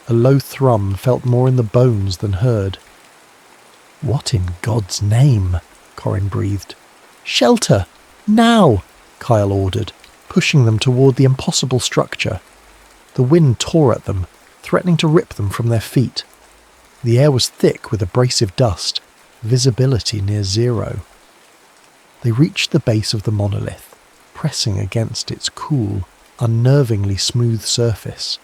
A low thrum felt more in the bones than heard. "What in God's name?" Corin breathed. "Shelter! Now!" Kyle ordered, pushing them toward the impossible structure. The wind tore at them, threatening to rip them from their feet. The air was thick with abrasive dust, visibility near zero. They reached the base of the monolith, pressing against its cool, unnervingly smooth surface.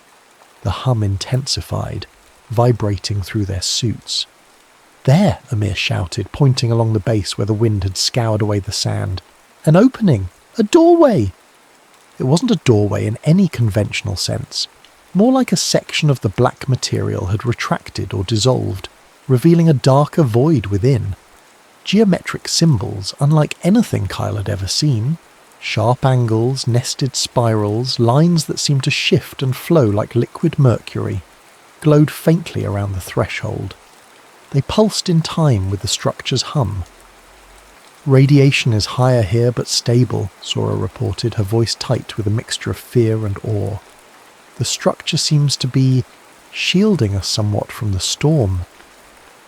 The hum intensified, vibrating through their suits. "There!" Amir shouted, pointing along the base where the wind had scoured away the sand. "An opening! A doorway!" It wasn't a doorway in any conventional sense. More like a section of the black material had retracted or dissolved, revealing a darker void within. Geometric symbols unlike anything Kyle had ever seen. Sharp angles, nested spirals, lines that seemed to shift and flow like liquid mercury, glowed faintly around the threshold. They pulsed in time with the structure's hum. "Radiation is higher here but stable," Sora reported, her voice tight with a mixture of fear and awe. "The structure seems to be shielding us somewhat from the storm."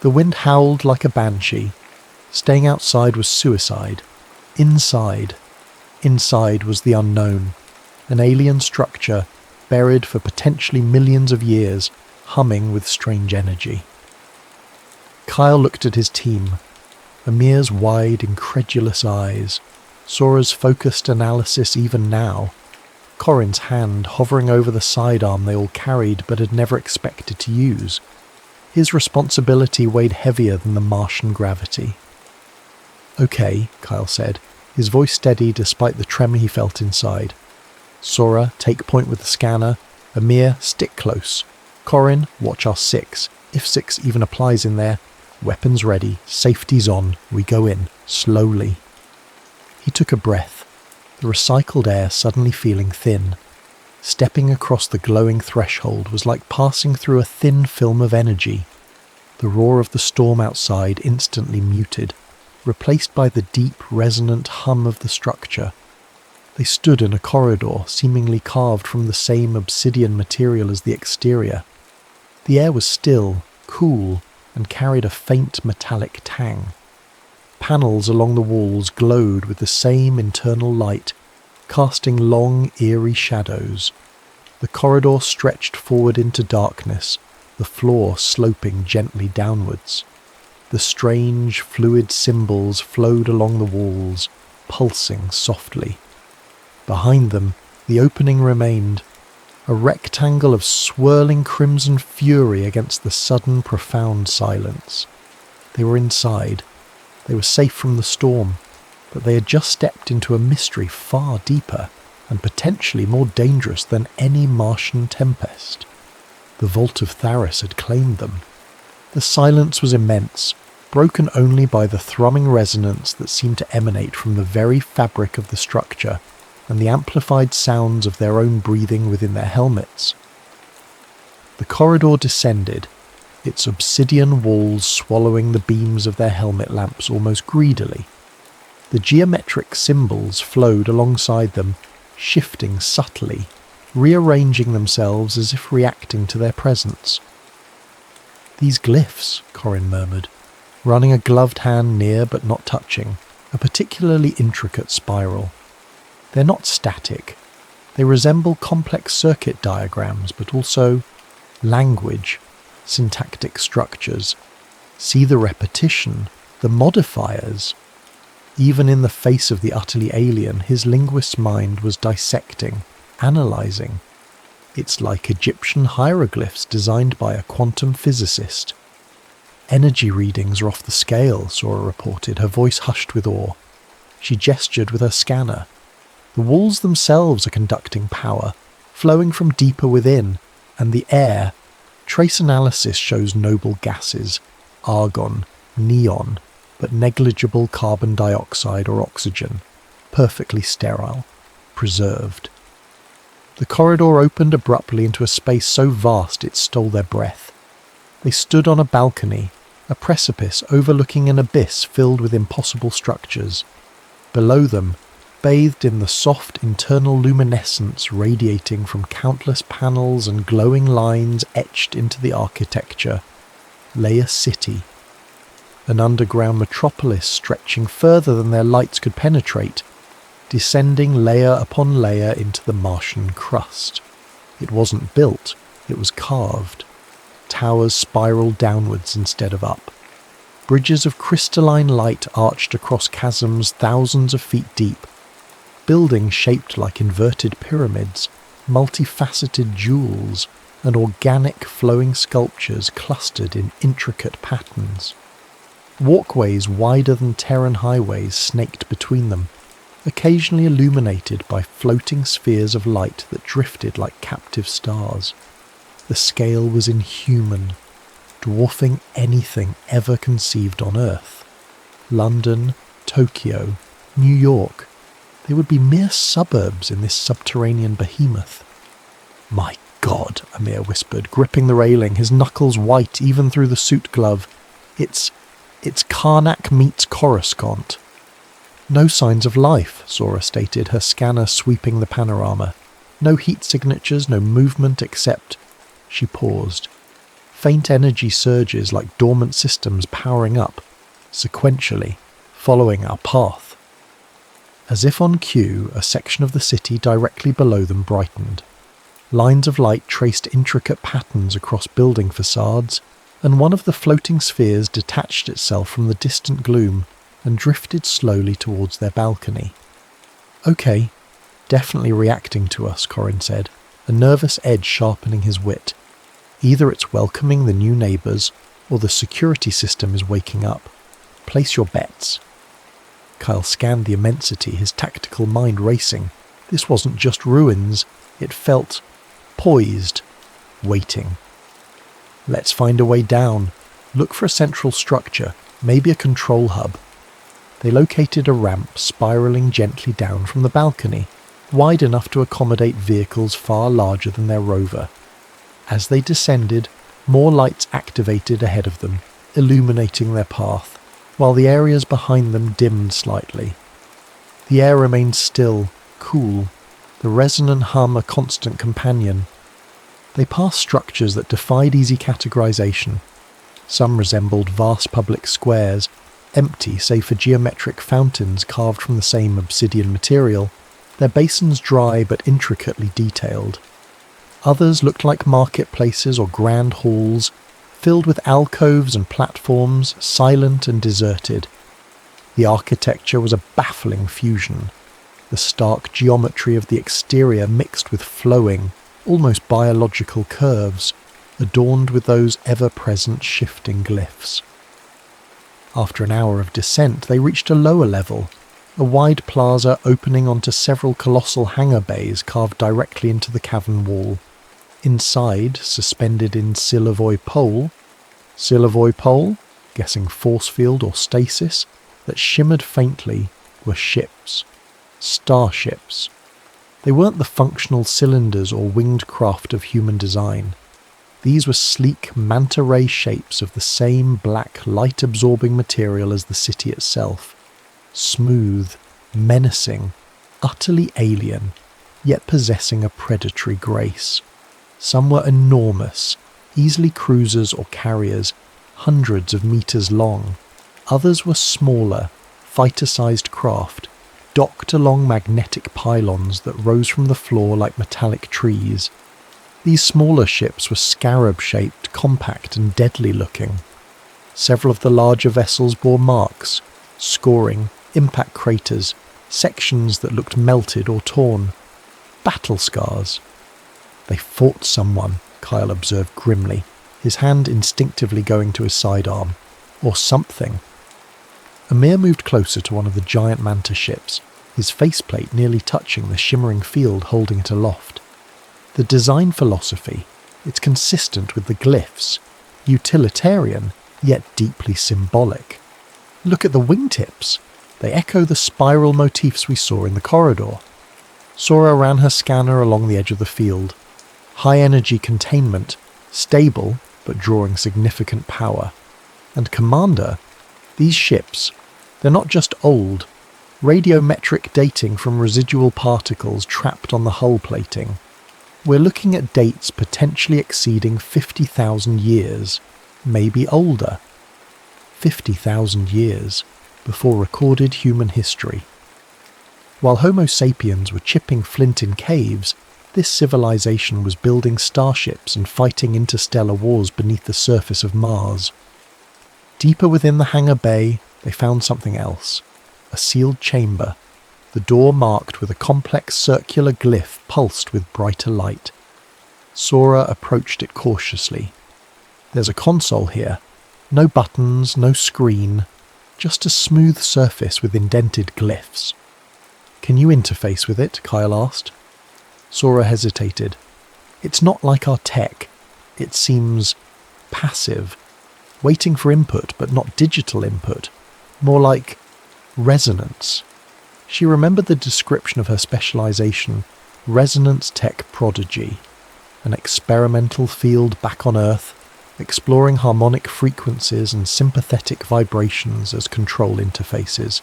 The wind howled like a banshee. Staying outside was suicide. Inside was the unknown, an alien structure buried for potentially millions of years, humming with strange energy. Kyle looked at his team. Amir's wide, incredulous eyes, Sora's focused analysis even now, Corin's hand hovering over the sidearm they all carried but had never expected to use. His responsibility weighed heavier than the Martian gravity. "Okay," Kyle said, his voice steady despite the tremor he felt inside. "Sora, take point with the scanner. Amir, stick close. Corin, watch our 6, if 6 even applies in there. Weapons ready, safety's on, we go in, slowly." He took a breath, the recycled air suddenly feeling thin. Stepping across the glowing threshold was like passing through a thin film of energy. The roar of the storm outside instantly muted, replaced by the deep, resonant hum of the structure. They stood in a corridor seemingly carved from the same obsidian material as the exterior. The air was still, cool, and carried a faint metallic tang. Panels along the walls glowed with the same internal light, casting long, eerie shadows. The corridor stretched forward into darkness, the floor sloping gently downwards. The strange, fluid symbols flowed along the walls, pulsing softly. Behind them, the opening remained, a rectangle of swirling crimson fury against the sudden, profound silence. They were inside. They were safe from the storm, but they had just stepped into a mystery far deeper and potentially more dangerous than any Martian tempest. The Vault of Tharis had claimed them. The silence was immense, broken only by the thrumming resonance that seemed to emanate from the very fabric of the structure and the amplified sounds of their own breathing within their helmets. The corridor descended, its obsidian walls swallowing the beams of their helmet lamps almost greedily. The geometric symbols flowed alongside them, shifting subtly, rearranging themselves as if reacting to their presence. "These glyphs," Corin murmured, running a gloved hand near but not touching, a particularly intricate spiral. "They're not static. They resemble complex circuit diagrams, but also language, syntactic structures. See the repetition, the modifiers." Even in the face of the utterly alien, his linguist's mind was dissecting, analysing. "It's like Egyptian hieroglyphs designed by a quantum physicist." "Energy readings are off the scale," Sora reported, her voice hushed with awe. She gestured with her scanner. "The walls themselves are conducting power, flowing from deeper within, and the air. Trace analysis shows noble gases, argon, neon, but negligible carbon dioxide or oxygen, perfectly sterile, preserved." The corridor opened abruptly into a space so vast it stole their breath. They stood on a balcony, a precipice overlooking an abyss filled with impossible structures. Below them, bathed in the soft internal luminescence radiating from countless panels and glowing lines etched into the architecture, lay a city. An underground metropolis stretching further than their lights could penetrate, descending layer upon layer into the Martian crust. It wasn't built, it was carved. Towers spiraled downwards instead of up. Bridges of crystalline light arched across chasms thousands of feet deep. Buildings shaped like inverted pyramids, multifaceted jewels, and organic flowing sculptures clustered in intricate patterns. Walkways wider than Terran highways snaked between them, occasionally illuminated by floating spheres of light that drifted like captive stars. The scale was inhuman, dwarfing anything ever conceived on Earth. London, Tokyo, New York, They would be mere suburbs in this subterranean behemoth. "My God," Amir whispered, gripping the railing, his knuckles white even through the suit glove. It's Karnak meets Coruscant." "No signs of life," Sora stated, her scanner sweeping the panorama. "No heat signatures, no movement except—" She paused. Faint energy surges like dormant systems powering up, sequentially, following our path. As if on cue, a section of the city directly below them brightened. Lines of light traced intricate patterns across building facades, and one of the floating spheres detached itself from the distant gloom and drifted slowly towards their balcony. "Okay, definitely reacting to us," Corin said, a nervous edge sharpening his wit. "Either it's welcoming the new neighbours, or the security system is waking up. Place your bets." Kyle scanned the immensity, his tactical mind racing. This wasn't just ruins, it felt poised, waiting. "Let's find a way down. Look for a central structure, maybe a control hub." They located a ramp spiralling gently down from the balcony, wide enough to accommodate vehicles far larger than their rover. As they descended, more lights activated ahead of them, illuminating their path, while the areas behind them dimmed slightly. The air remained still, cool, the resonant hum a constant companion. They passed structures that defied easy categorization. Some resembled vast public squares, empty save for geometric fountains carved from the same obsidian material, their basins dry but intricately detailed. Others looked like marketplaces or grand halls, filled with alcoves and platforms, silent and deserted. The architecture was a baffling fusion. The stark geometry of the exterior mixed with flowing, almost biological curves, adorned with those ever-present shifting glyphs. After an hour of descent, they reached a lower level, a wide plaza opening onto several colossal hangar bays carved directly into the cavern wall. Inside, suspended in Silevoy pole, guessing force field or stasis, that shimmered faintly, were ships. Starships. They weren't the functional cylinders or winged craft of human design. These were sleek manta-ray shapes of the same black, light-absorbing material as the city itself. Smooth, menacing, utterly alien, yet possessing a predatory grace. Some were enormous, easily cruisers or carriers, hundreds of meters long. Others were smaller, fighter-sized craft, docked along magnetic pylons that rose from the floor like metallic trees. These smaller ships were scarab-shaped, compact and deadly-looking. Several of the larger vessels bore marks, scoring, impact craters, sections that looked melted or torn. Battle scars. "They fought someone," Kyle observed grimly, his hand instinctively going to his sidearm. "Or something." Amir moved closer to one of the giant manta ships, his faceplate nearly touching the shimmering field holding it aloft. The design philosophy, it's consistent with the glyphs, utilitarian, yet deeply symbolic. Look at the wingtips. They echo the spiral motifs we saw in the corridor. Sora ran her scanner along the edge of the field. High energy containment, stable but drawing significant power. And Commander, these ships, they're not just old. Radiometric dating from residual particles trapped on the hull plating. We're looking at dates potentially exceeding 50,000 years, maybe older. 50,000 years before recorded human history. While Homo sapiens were chipping flint in caves, this civilization was building starships and fighting interstellar wars beneath the surface of Mars. Deeper within the hangar bay, they found something else. A sealed chamber, the door marked with a complex circular glyph pulsed with brighter light. Sora approached it cautiously. There's a console here. No buttons, no screen, just a smooth surface with indented glyphs. "Can you interface with it?" Kyle asked. Sora hesitated. "It's not like our tech. It seems passive, waiting for input but not digital input. More like resonance." She remembered the description of her specialization, resonance tech prodigy, an experimental field back on Earth, exploring harmonic frequencies and sympathetic vibrations as control interfaces.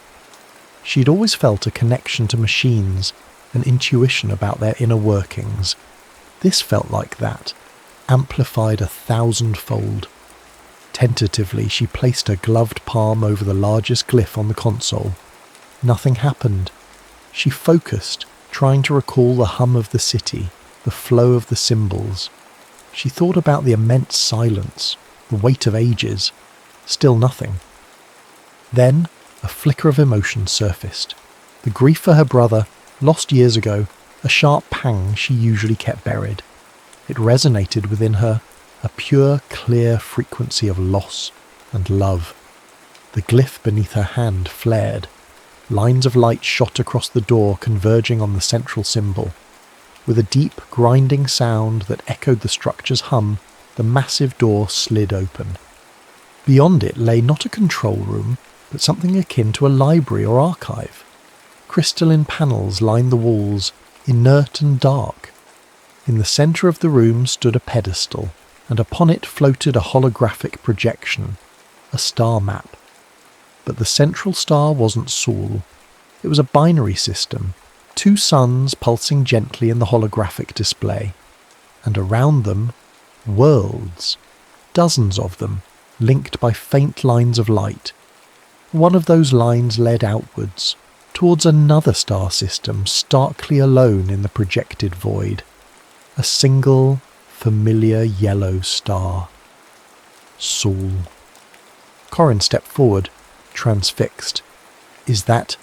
She'd always felt a connection to machines, an intuition about their inner workings. This felt like that, amplified 1,000-fold. Tentatively, she placed her gloved palm over the largest glyph on the console. Nothing happened. She focused, trying to recall the hum of the city, the flow of the symbols. She thought about the immense silence, the weight of ages. Still nothing. Then, a flicker of emotion surfaced. The grief for her brother, lost years ago, a sharp pang she usually kept buried. It resonated within her, a pure, clear frequency of loss and love. The glyph beneath her hand flared. Lines of light shot across the door, converging on the central symbol. With a deep, grinding sound that echoed the structure's hum, the massive door slid open. Beyond it lay not a control room, but something akin to a library or archive. Crystalline panels lined the walls, inert and dark. In the centre of the room stood a pedestal, and upon it floated a holographic projection, a star map. But the central star wasn't Sol. It was a binary system, 2 suns pulsing gently in the holographic display. And around them, worlds, dozens of them, linked by faint lines of light. One of those lines led outwards, towards another star system starkly alone in the projected void. A single, familiar yellow star. Sol. Corin stepped forward, transfixed. Is that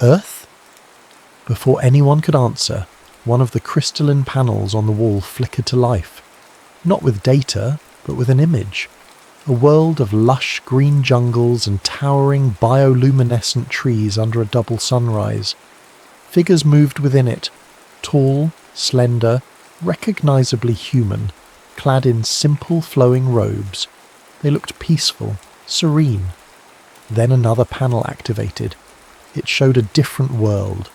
Earth? Before anyone could answer, one of the crystalline panels on the wall flickered to life. Not with data, but with an image. A world of lush green jungles and towering bioluminescent trees under a double sunrise. Figures moved within it, tall, slender, recognizably human, clad in simple flowing robes. They looked peaceful, serene. Then another panel activated. It showed a different world,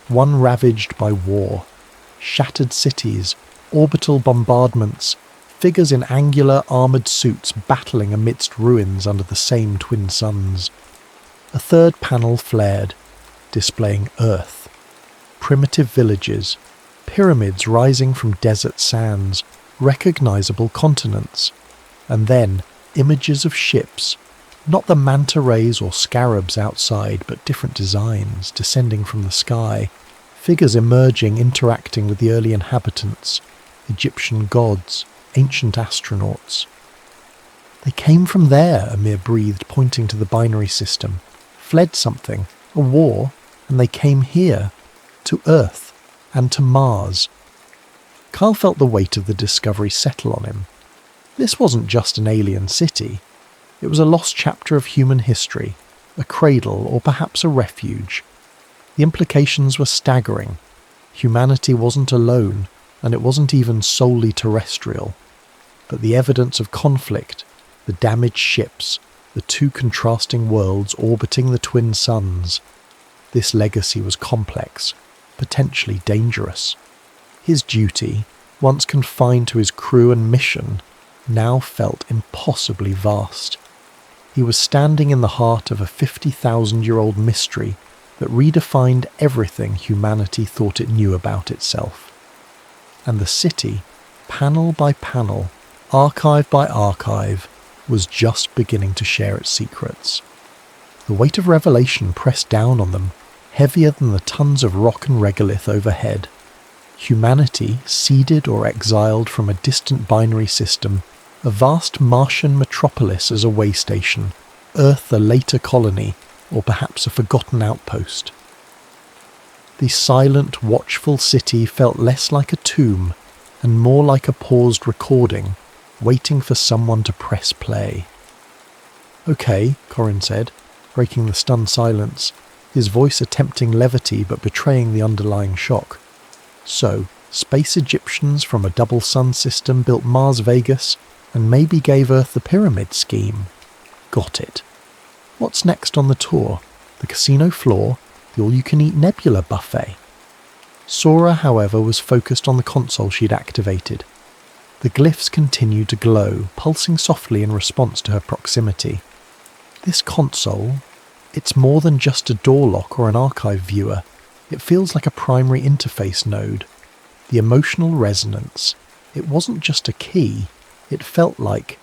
one ravaged by war. Shattered cities, orbital bombardments, figures in angular armoured suits battling amidst ruins under the same twin suns. A third panel flared, displaying Earth. Primitive villages, pyramids rising from desert sands, recognisable continents. And then images of ships, not the manta rays or scarabs outside, but different designs descending from the sky, figures emerging, interacting with the early inhabitants, Egyptian gods, ancient astronauts. They came from there, Amir breathed, pointing to the binary system. Fled something, a war, and they came here, to Earth, and to Mars. Carl felt the weight of the discovery settle on him. This wasn't just an alien city. It was a lost chapter of human history, a cradle or perhaps a refuge. The implications were staggering. Humanity wasn't alone, and it wasn't even solely terrestrial. But the evidence of conflict, the damaged ships, the 2 contrasting worlds orbiting the twin suns, this legacy was complex, potentially dangerous. His duty, once confined to his crew and mission, now felt impossibly vast. He was standing in the heart of a 50,000-year-old mystery that redefined everything humanity thought it knew about itself. And the city, panel by panel, archive by archive, was just beginning to share its secrets. The weight of revelation pressed down on them, heavier than the tons of rock and regolith overhead. Humanity, seeded or exiled from a distant binary system, a vast Martian metropolis as a way station, Earth a later colony, or perhaps a forgotten outpost. The silent, watchful city felt less like a tomb and more like a paused recording, waiting for someone to press play. "Okay," Corin said, breaking the stunned silence, his voice attempting levity but betraying the underlying shock. "So, space Egyptians from a double sun system built Mars Vegas and maybe gave Earth the pyramid scheme. Got it. What's next on the tour? The casino floor? the all-you-can-eat nebula buffet. Sora, however, was focused on the console she'd activated. The glyphs continued to glow, pulsing softly in response to her proximity. This console, it's more than just a door lock or an archive viewer. It feels like a primary interface node. The emotional resonance. It wasn't just a key, it felt like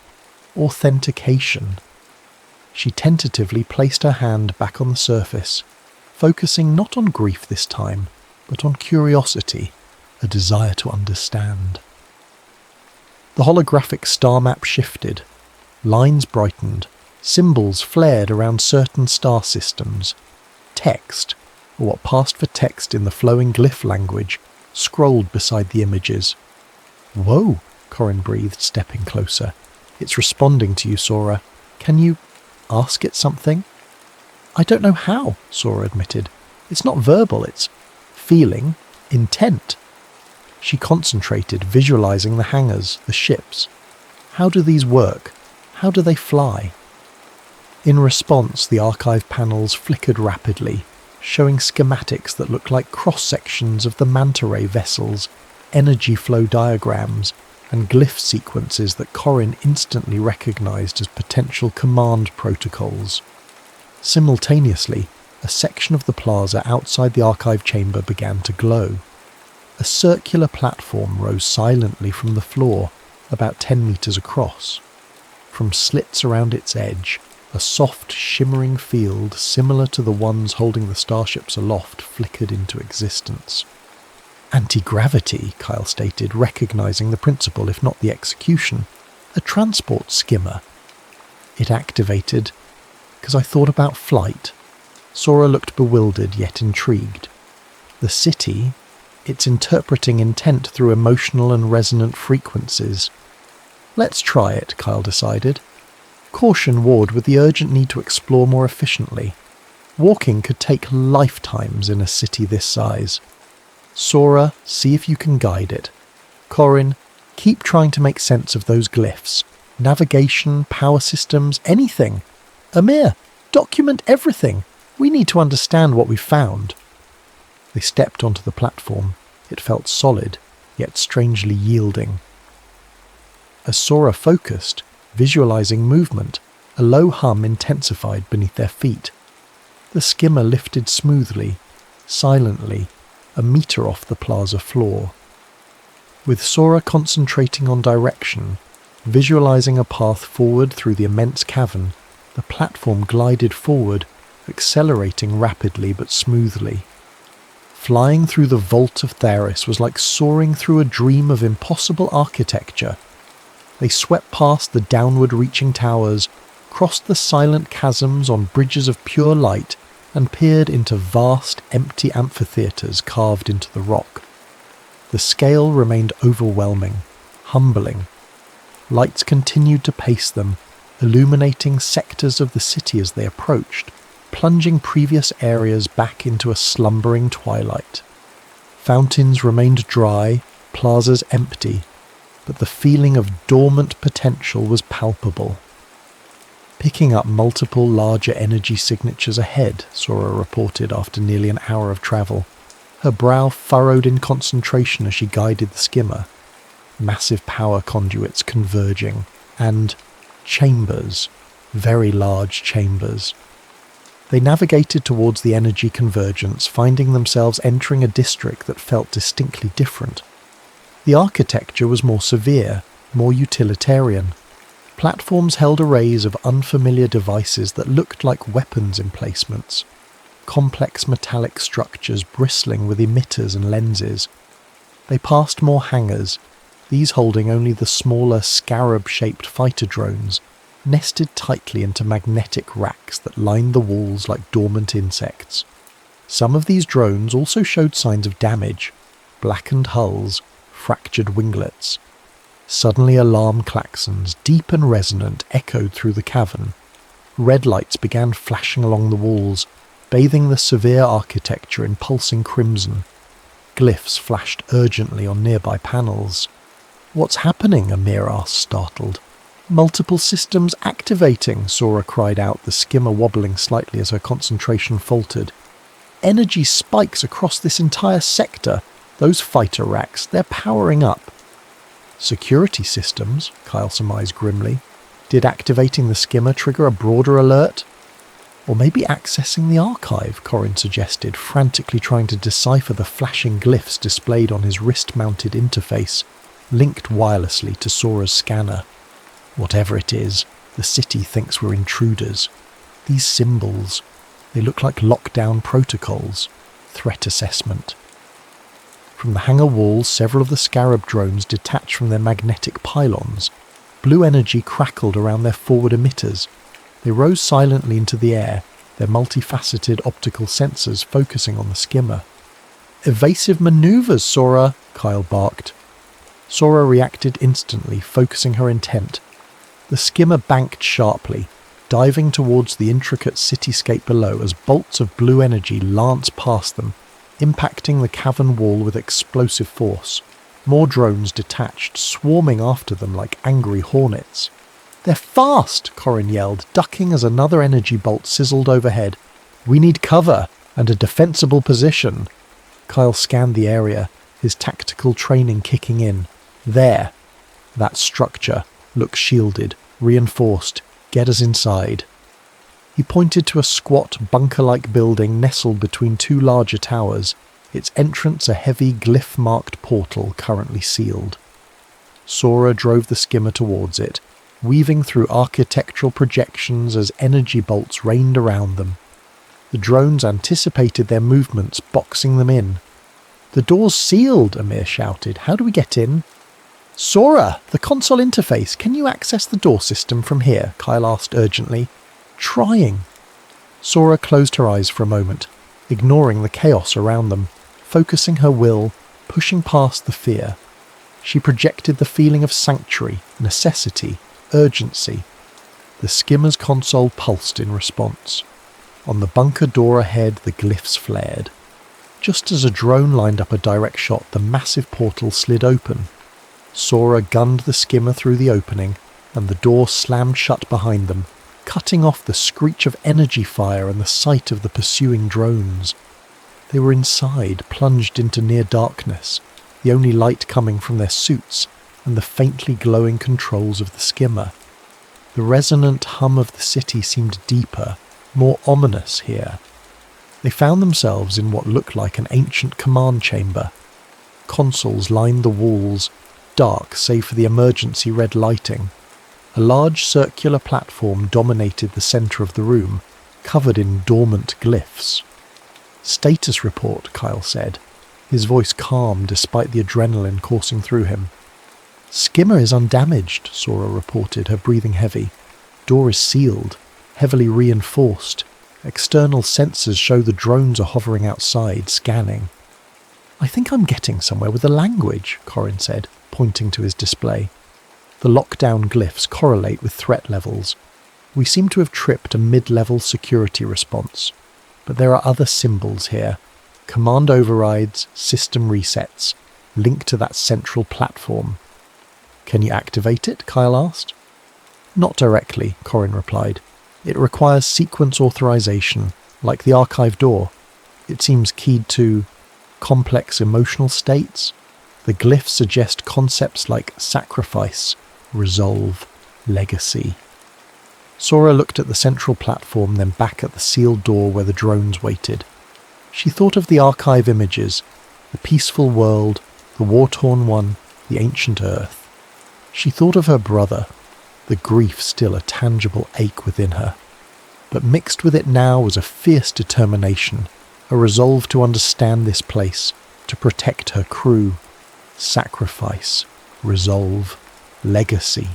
authentication. She tentatively placed her hand back on the surface, focusing not on grief this time, but on curiosity, a desire to understand. The holographic star map shifted. Lines brightened. Symbols flared around certain star systems. Text, or what passed for text in the flowing glyph language, scrolled beside the images. "Whoa," Corin breathed, stepping closer. "It's responding to you, Sora. Can you ask it something?" "I don't know how," Sora admitted. "It's not verbal, it's feeling, intent." She concentrated, visualizing the hangars, the ships. How do these work? How do they fly? In response, the archive panels flickered rapidly, showing schematics that looked like cross-sections of the manta ray vessels, energy flow diagrams, and glyph sequences that Corin instantly recognized as potential command protocols. Simultaneously, a section of the plaza outside the archive chamber began to glow. A circular platform rose silently from the floor, about 10 meters across. From slits around its edge, a soft, shimmering field similar to the ones holding the starships aloft flickered into existence. "Anti-gravity," Kyle stated, recognizing the principle if not the execution. "A transport skimmer." It activated, because I thought about flight. Sora looked bewildered yet intrigued. The city, it's interpreting intent through emotional and resonant frequencies. "Let's try it," Kyle decided. Caution warred with the urgent need to explore more efficiently. Walking could take lifetimes in a city this size. "Sora, see if you can guide it. Corin, keep trying to make sense of those glyphs. Navigation, power systems, anything. Amir, document everything. We need to understand what we found." They stepped onto the platform. It felt solid, yet strangely yielding. As Sora focused, visualizing movement, a low hum intensified beneath their feet. The skimmer lifted smoothly, silently, a meter off the plaza floor. With Sora concentrating on direction, visualizing a path forward through the immense cavern, the platform glided forward, accelerating rapidly but smoothly. Flying through the vault of Theris was like soaring through a dream of impossible architecture. They swept past the downward-reaching towers, crossed the silent chasms on bridges of pure light, and peered into vast, empty amphitheatres carved into the rock. The scale remained overwhelming, humbling. Lights continued to pace them, illuminating sectors of the city as they approached, plunging previous areas back into a slumbering twilight. Fountains remained dry, plazas empty, but the feeling of dormant potential was palpable. Picking up multiple larger energy signatures ahead, Sora reported after nearly an hour of travel. Her brow furrowed in concentration as she guided the skimmer. Massive power conduits converging, and chambers, very large chambers. They navigated towards the energy convergence, finding themselves entering a district that felt distinctly different. The architecture was more severe, more utilitarian. Platforms held arrays of unfamiliar devices that looked like weapons emplacements. Complex metallic structures bristling with emitters and lenses. They passed more hangars, these holding only the smaller scarab-shaped fighter drones, nested tightly into magnetic racks that lined the walls like dormant insects. Some of these drones also showed signs of damage, blackened hulls, fractured winglets. Suddenly alarm klaxons, deep and resonant, echoed through the cavern. Red lights began flashing along the walls, bathing the severe architecture in pulsing crimson. Glyphs flashed urgently on nearby panels. "What's happening?" Amir asked, startled. "Multiple systems activating," Sora cried out, the skimmer wobbling slightly as her concentration faltered. Energy spikes across this entire sector. Those fighter racks, they're powering up. Security systems, Kyle surmised grimly. Did activating the skimmer trigger a broader alert? Or maybe accessing the archive, Corin suggested, frantically trying to decipher the flashing glyphs displayed on his wrist-mounted interface, linked wirelessly to Sora's scanner. Whatever it is, the city thinks we're intruders. These symbols, they look like lockdown protocols. Threat assessment. From the hangar walls, several of the Scarab drones detached from their magnetic pylons. Blue energy crackled around their forward emitters. They rose silently into the air, their multifaceted optical sensors focusing on the skimmer. "Evasive maneuvers, Sora!" Kyle barked. Sora reacted instantly, focusing her intent. The skimmer banked sharply, diving towards the intricate cityscape below as bolts of blue energy lanced past them, impacting the cavern wall with explosive force. More drones detached, swarming after them like angry hornets. "They're fast!" Corin yelled, ducking as another energy bolt sizzled overhead. "We need cover, and a defensible position." Kyle scanned the area, his tactical training kicking in. There. That structure. Look shielded, reinforced. Get us inside. He pointed to a squat, bunker-like building nestled between two larger towers, its entrance a heavy, glyph-marked portal currently sealed. Sora drove the skimmer towards it, weaving through architectural projections as energy bolts rained around them. The drones anticipated their movements, boxing them in. "The door's sealed," Amir shouted. "How do we get in?" "Sora, the console interface, can you access the door system from here?" Kyle asked urgently. "Trying." Sora closed her eyes for a moment, ignoring the chaos around them, focusing her will, pushing past the fear. She projected the feeling of sanctuary, necessity, urgency. The skimmer's console pulsed in response. On the bunker door ahead, the glyphs flared. Just as a drone lined up a direct shot, the massive portal slid open. Sora gunned the skimmer through the opening, and the door slammed shut behind them, cutting off the screech of energy fire and the sight of the pursuing drones. They were inside, plunged into near darkness, the only light coming from their suits and the faintly glowing controls of the skimmer. The resonant hum of the city seemed deeper, more ominous here. They found themselves in what looked like an ancient command chamber. Consoles lined the walls, dark save for the emergency red lighting. A large circular platform dominated the centre of the room, covered in dormant glyphs. "Status report," Kyle said, his voice calm despite the adrenaline coursing through him. "Skimmer is undamaged," Sora reported, her breathing heavy. "Door is sealed, heavily reinforced. External sensors show the drones are hovering outside, scanning." "I think I'm getting somewhere with the language," Corin said, pointing to his display. "The lockdown glyphs correlate with threat levels. We seem to have tripped a mid-level security response. But there are other symbols here. Command overrides, system resets, linked to that central platform." "Can you activate it?" Kyle asked. "Not directly," Corin replied. "It requires sequence authorization, like the archive door. It seems keyed to complex emotional states. The glyphs suggest concepts like sacrifice, resolve, legacy." Sora looked at the central platform, then back at the sealed door where the drones waited. She thought of the archive images, the peaceful world, the war-torn one, the ancient Earth. She thought of her brother, the grief still a tangible ache within her. But mixed with it now was a fierce determination, a resolve to understand this place, to protect her crew. Sacrifice, resolve, legacy.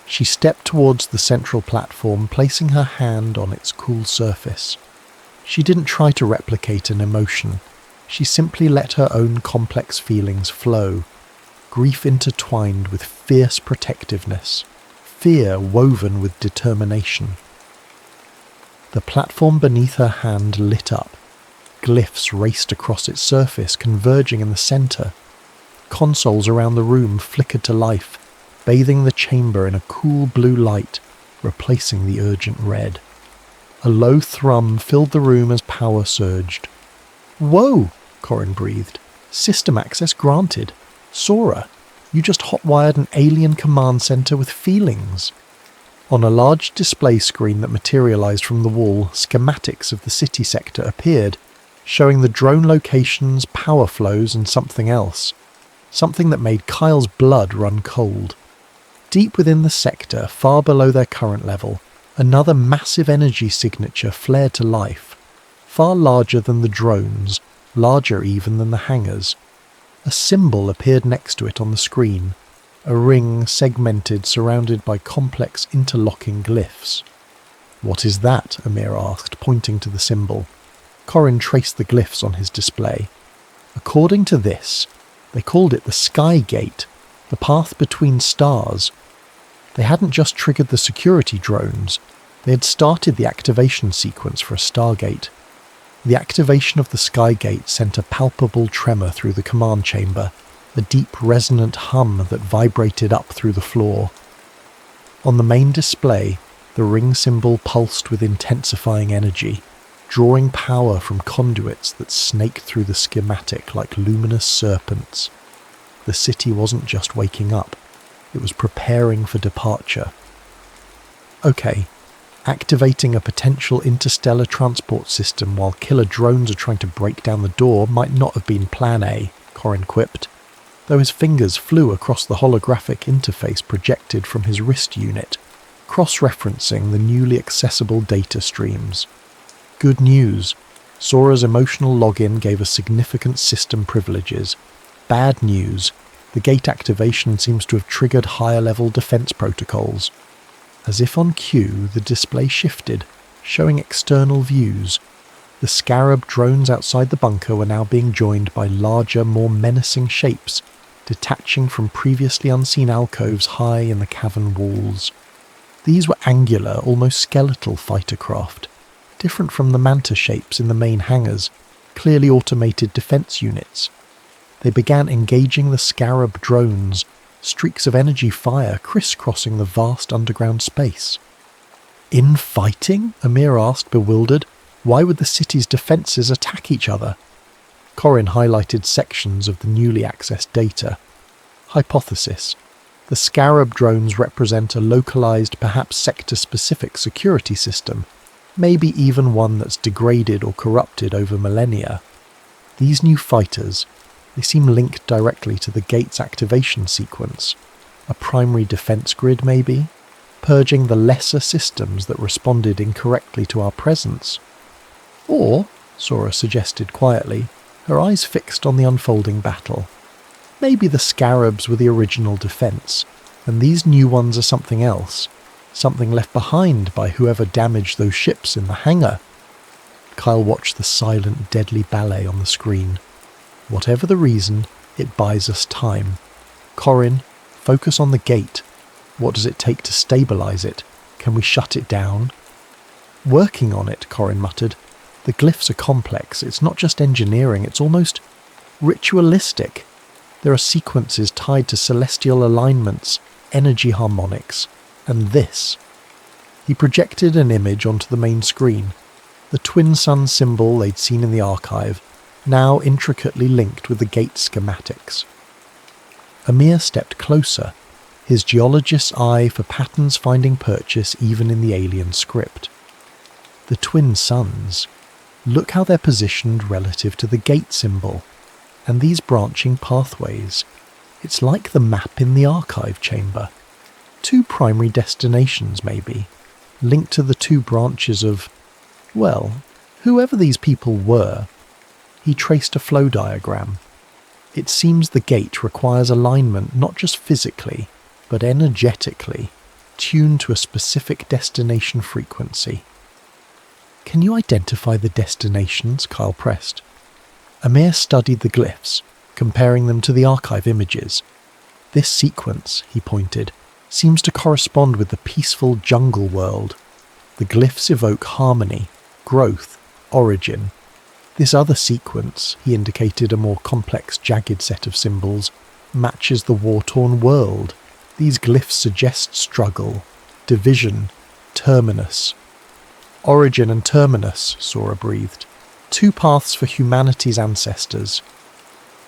She stepped towards the central platform, placing her hand on its cool surface. She didn't try to replicate an emotion. She simply let her own complex feelings flow, grief intertwined with fierce protectiveness, fear woven with determination. The platform beneath her hand lit up. Glyphs raced across its surface, converging in the centre. Consoles around the room flickered to life, bathing the chamber in a cool blue light, replacing the urgent red. A low thrum filled the room as power surged. "Whoa," Corin breathed. "System access granted. Sora, you just hotwired an alien command center with feelings." On a large display screen that materialized from the wall, schematics of the city sector appeared, showing the drone locations, power flows, and something else. Something that made Kyle's blood run cold. Deep within the sector, far below their current level, another massive energy signature flared to life, far larger than the drones, larger even than the hangars. A symbol appeared next to it on the screen, a ring segmented surrounded by complex interlocking glyphs. "What is that?" Amir asked, pointing to the symbol. Corin traced the glyphs on his display. According to this, they called it the Sky Gate, the path between stars. They hadn't just triggered the security drones, they had started the activation sequence for a Stargate. The activation of the Sky Gate sent a palpable tremor through the command chamber, a deep resonant hum that vibrated up through the floor. On the main display, the ring symbol pulsed with intensifying energy, drawing power from conduits that snaked through the schematic like luminous serpents. The city wasn't just waking up, it was preparing for departure. Okay, activating a potential interstellar transport system while killer drones are trying to break down the door might not have been Plan A, Corin quipped, though his fingers flew across the holographic interface projected from his wrist unit, cross-referencing the newly accessible data streams. Good news. Sora's emotional login gave us significant system privileges. Bad news. The gate activation seems to have triggered higher-level defense protocols. As if on cue, the display shifted, showing external views. The Scarab drones outside the bunker were now being joined by larger, more menacing shapes, detaching from previously unseen alcoves high in the cavern walls. These were angular, almost skeletal fighter craft, different from the manta shapes in the main hangars, clearly automated defense units. They began engaging the Scarab drones, streaks of energy fire crisscrossing the vast underground space. "Infighting?" Amir asked, bewildered. "Why would the city's defences attack each other?" Corin highlighted sections of the newly accessed data. Hypothesis. The Scarab drones represent a localized, perhaps sector-specific security system, maybe even one that's degraded or corrupted over millennia. These new fighters, they seem linked directly to the gate's activation sequence. A primary defense grid, maybe? Purging the lesser systems that responded incorrectly to our presence. Or, Sora suggested quietly, her eyes fixed on the unfolding battle. Maybe the Scarabs were the original defense, and these new ones are something else, something left behind by whoever damaged those ships in the hangar. Kyle watched the silent, deadly ballet on the screen. Whatever the reason, it buys us time. Corin, focus on the gate. What does it take to stabilize it? Can we shut it down? Working on it, Corin muttered. The glyphs are complex. It's not just engineering, it's almost ritualistic. There are sequences tied to celestial alignments, energy harmonics, and this. He projected an image onto the main screen. The twin sun symbol they'd seen in the archive, now intricately linked with the gate schematics. Amir stepped closer, his geologist's eye for patterns finding purchase even in the alien script. The twin suns. Look how they're positioned relative to the gate symbol, and these branching pathways. It's like the map in the archive chamber. Two primary destinations, maybe, linked to the two branches of, well, whoever these people were. He traced a flow diagram. It seems the gate requires alignment not just physically, but energetically, tuned to a specific destination frequency. "Can you identify the destinations?" Kyle pressed. Amir studied the glyphs, comparing them to the archive images. "This sequence," he pointed, "seems to correspond with the peaceful jungle world. The glyphs evoke harmony, growth, origin. This other sequence," he indicated a more complex, jagged set of symbols, "matches the war-torn world. These glyphs suggest struggle, division, terminus." Origin and terminus, Sora breathed. 2 paths for humanity's ancestors.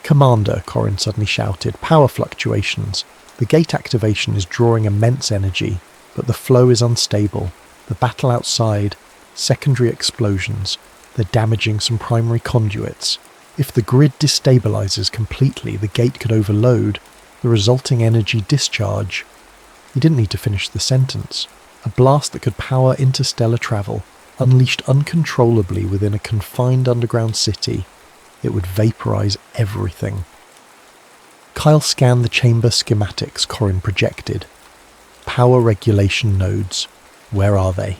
Commander, Corin suddenly shouted. Power fluctuations. The gate activation is drawing immense energy, but the flow is unstable. The battle outside, secondary explosions. They're damaging some primary conduits. If the grid destabilizes completely, the gate could overload, the resulting energy discharge. He didn't need to finish the sentence. A blast that could power interstellar travel, unleashed uncontrollably within a confined underground city. It would vaporize everything. Kyle scanned the chamber schematics Corin projected. Power regulation nodes. Where are they?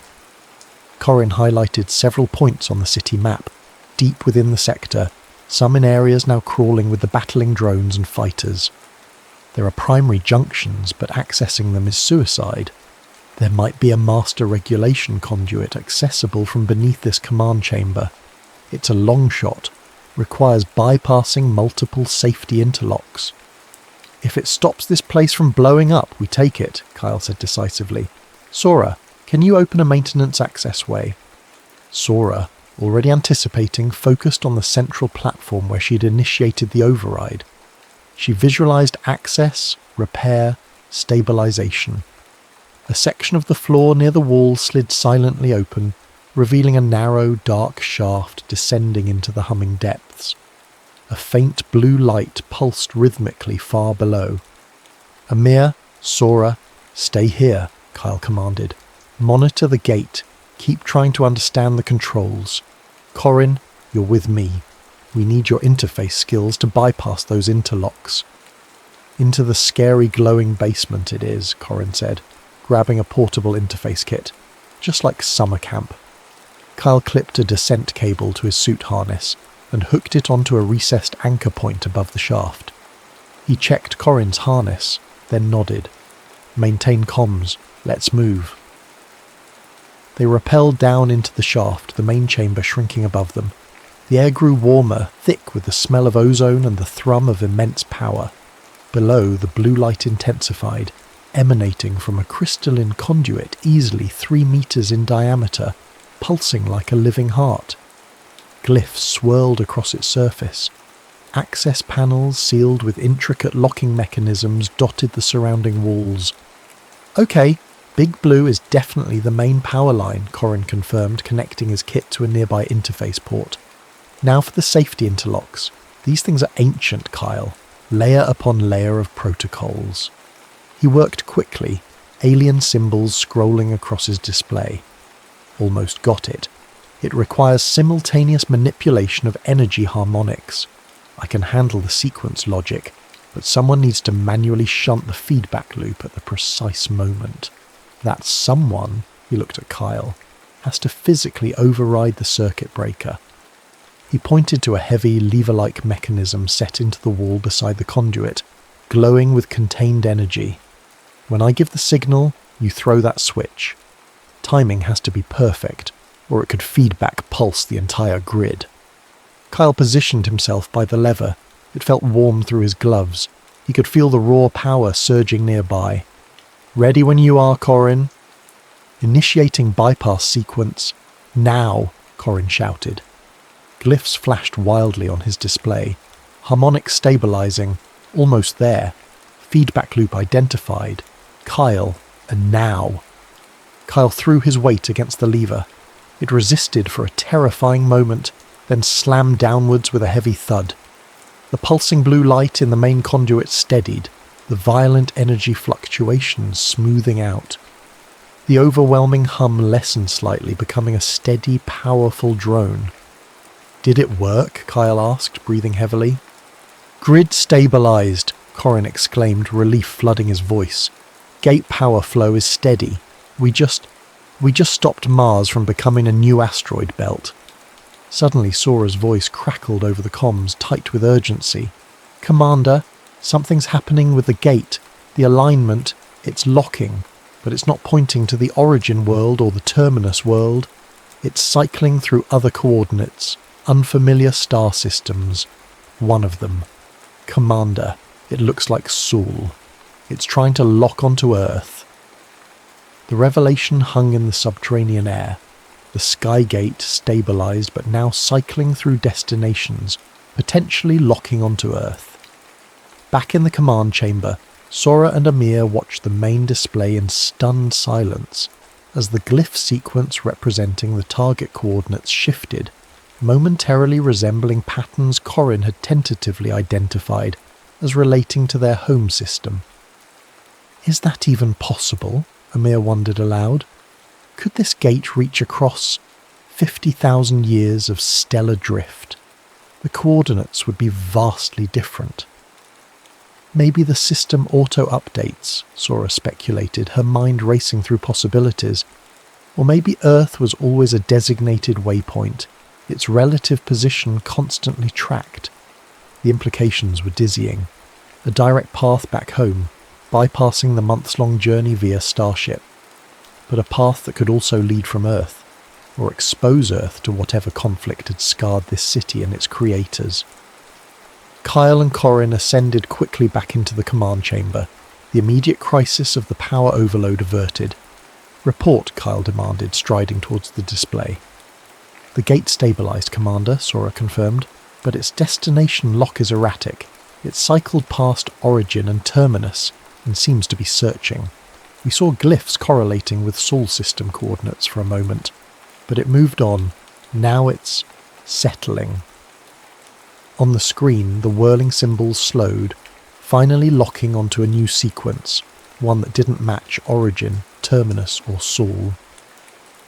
Corin highlighted several points on the city map, deep within the sector, some in areas now crawling with the battling drones and fighters. There are primary junctions, but accessing them is suicide. There might be a master regulation conduit accessible from beneath this command chamber. It's a long shot, requires bypassing multiple safety interlocks. If it stops this place from blowing up, we take it, Kyle said decisively. Sora, can you open a maintenance access way? Sora, already anticipating, focused on the central platform where she'd initiated the override. She visualized access, repair, stabilization. A section of the floor near the wall slid silently open, revealing a narrow, dark shaft descending into the humming depths. A faint blue light pulsed rhythmically far below. Amir, Sora, stay here, Kyle commanded. Monitor the gate. Keep trying to understand the controls. Corin, you're with me. We need your interface skills to bypass those interlocks. Into the scary glowing basement it is, Corin said, grabbing a portable interface kit, just like summer camp. Kyle clipped a descent cable to his suit harness and hooked it onto a recessed anchor point above the shaft. He checked Corin's harness, then nodded. Maintain comms. Let's move. They rappelled down into the shaft, the main chamber shrinking above them. The air grew warmer, thick with the smell of ozone and the thrum of immense power. Below, the blue light intensified, emanating from a crystalline conduit easily 3 meters in diameter, pulsing like a living heart. Glyphs swirled across its surface. Access panels sealed with intricate locking mechanisms dotted the surrounding walls. Okay, Big Blue is definitely the main power line, Corin confirmed, connecting his kit to a nearby interface port. Now for the safety interlocks. These things are ancient, Kyle. Layer upon layer of protocols. He worked quickly, alien symbols scrolling across his display. Almost got it. It requires simultaneous manipulation of energy harmonics. I can handle the sequence logic, but someone needs to manually shunt the feedback loop at the precise moment. That someone, he looked at Kyle, has to physically override the circuit breaker. He pointed to a heavy lever-like mechanism set into the wall beside the conduit, glowing with contained energy. When I give the signal, you throw that switch. Timing has to be perfect, or it could feedback pulse the entire grid. Kyle positioned himself by the lever. It felt warm through his gloves. He could feel the raw power surging nearby. Ready when you are, Corin. Initiating bypass sequence. Now, Corin shouted. Glyphs flashed wildly on his display. Harmonic stabilizing. Almost there. Feedback loop identified. Kyle, and now. Kyle threw his weight against the lever. It resisted for a terrifying moment, then slammed downwards with a heavy thud. The pulsing blue light in the main conduit steadied, the violent energy fluctuations smoothing out. The overwhelming hum lessened slightly, becoming a steady, powerful drone. Did it work? Kyle asked, breathing heavily. Grid stabilized, Corin exclaimed, relief flooding his voice. Gate power flow is steady. We just stopped Mars from becoming a new asteroid belt. Suddenly Sora's voice crackled over the comms, tight with urgency. Commander, something's happening with the gate. The alignment, it's locking, but it's not pointing to the origin world or the terminus world. It's cycling through other coordinates, unfamiliar star systems. One of them. Commander, it looks like Sul. It's trying to lock onto Earth. The revelation hung in the subterranean air. the Skygate stabilised but now cycling through destinations, potentially locking onto Earth. Back in the command chamber, Sora and Amir watched the main display in stunned silence as the glyph sequence representing the target coordinates shifted, momentarily resembling patterns Corrin had tentatively identified as relating to their home system. Is that even possible? Amir wondered aloud. Could this gate reach across 50,000 years of stellar drift? The coordinates would be vastly different. Maybe the system auto-updates, Sora speculated, her mind racing through possibilities. Or maybe Earth was always a designated waypoint, its relative position constantly tracked. The implications were dizzying. A direct path back home, bypassing the months-long journey via Starship. But a path that could also lead from Earth, or expose Earth to whatever conflict had scarred this city and its creators. Kyle and Corrin ascended quickly back into the command chamber, the immediate crisis of the power overload averted. "Report," Kyle demanded, striding towards the display. "The gate stabilised, Commander," Sora confirmed, "but its destination lock is erratic. It cycled past origin and terminus, and seems to be searching. We saw glyphs correlating with Sol system coordinates for a moment, but it moved on. Now it's settling." On the screen, the whirling symbols slowed, finally locking onto a new sequence, one that didn't match origin, terminus, or Sol.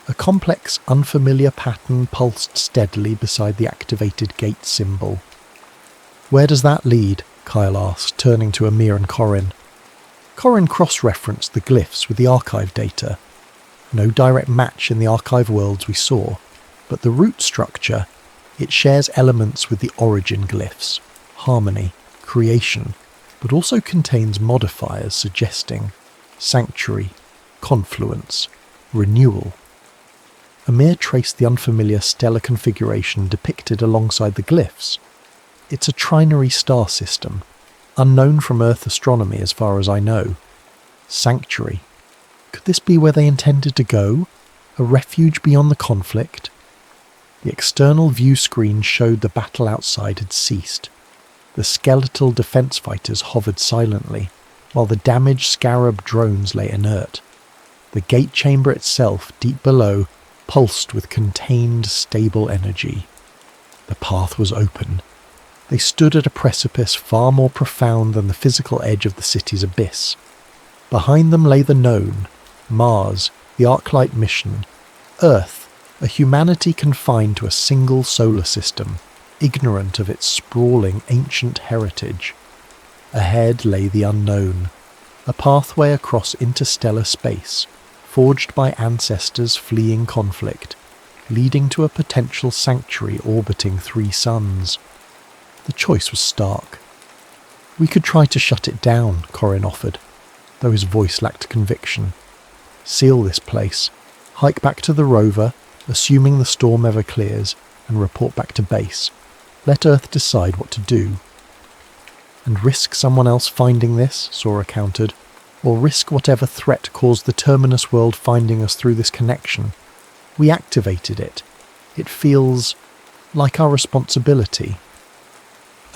A complex, unfamiliar pattern pulsed steadily beside the activated gate symbol. "Where does that lead?" Kyle asked, turning to Amir and Corrin. Corrin cross-referenced the glyphs with the archive data. No direct match in the archive worlds we saw, but the root structure, it shares elements with the origin glyphs, harmony, creation, but also contains modifiers suggesting sanctuary, confluence, renewal. Amir traced the unfamiliar stellar configuration depicted alongside the glyphs. It's a trinary star system, unknown from Earth astronomy as far as I know. Sanctuary. Could this be where they intended to go? A refuge beyond the conflict? The external view screen showed the battle outside had ceased. The skeletal defense fighters hovered silently, while the damaged Scarab drones lay inert. The gate chamber itself, deep below, pulsed with contained, stable energy. The path was open. They stood at a precipice far more profound than the physical edge of the city's abyss. Behind them lay the known, Mars, the Arclight mission, Earth, a humanity confined to a single solar system, ignorant of its sprawling ancient heritage. Ahead lay the unknown, a pathway across interstellar space, forged by ancestors fleeing conflict, leading to a potential sanctuary orbiting 3 suns. The choice was stark. "We could try to shut it down," Corrin offered, though his voice lacked conviction. "Seal this place, hike back to the rover, assuming the storm ever clears, and report back to base. Let Earth decide what to do." "And risk someone else finding this," Sora countered, "or risk whatever threat caused the Terminus world finding us through this connection. We activated it. It feels like our responsibility."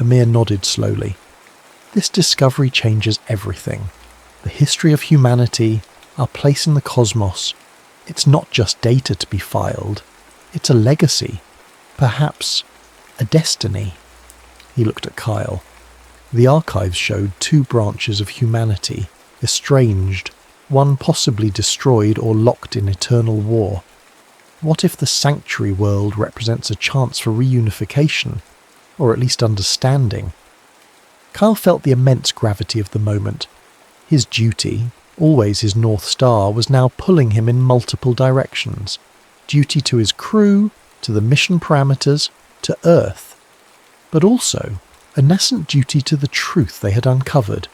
Amir nodded slowly. "This discovery changes everything. The history of humanity, our place in the cosmos. It's not just data to be filed. It's a legacy. Perhaps a destiny." He looked at Kyle. The archives showed 2 branches of humanity, estranged, one possibly destroyed or locked in eternal war. What if the sanctuary world represents a chance for reunification, or at least understanding? Kyle felt the immense gravity of the moment. His duty, always his North Star, was now pulling him in multiple directions. Duty to his crew, to the mission parameters, to Earth. But also a nascent duty to the truth they had uncovered,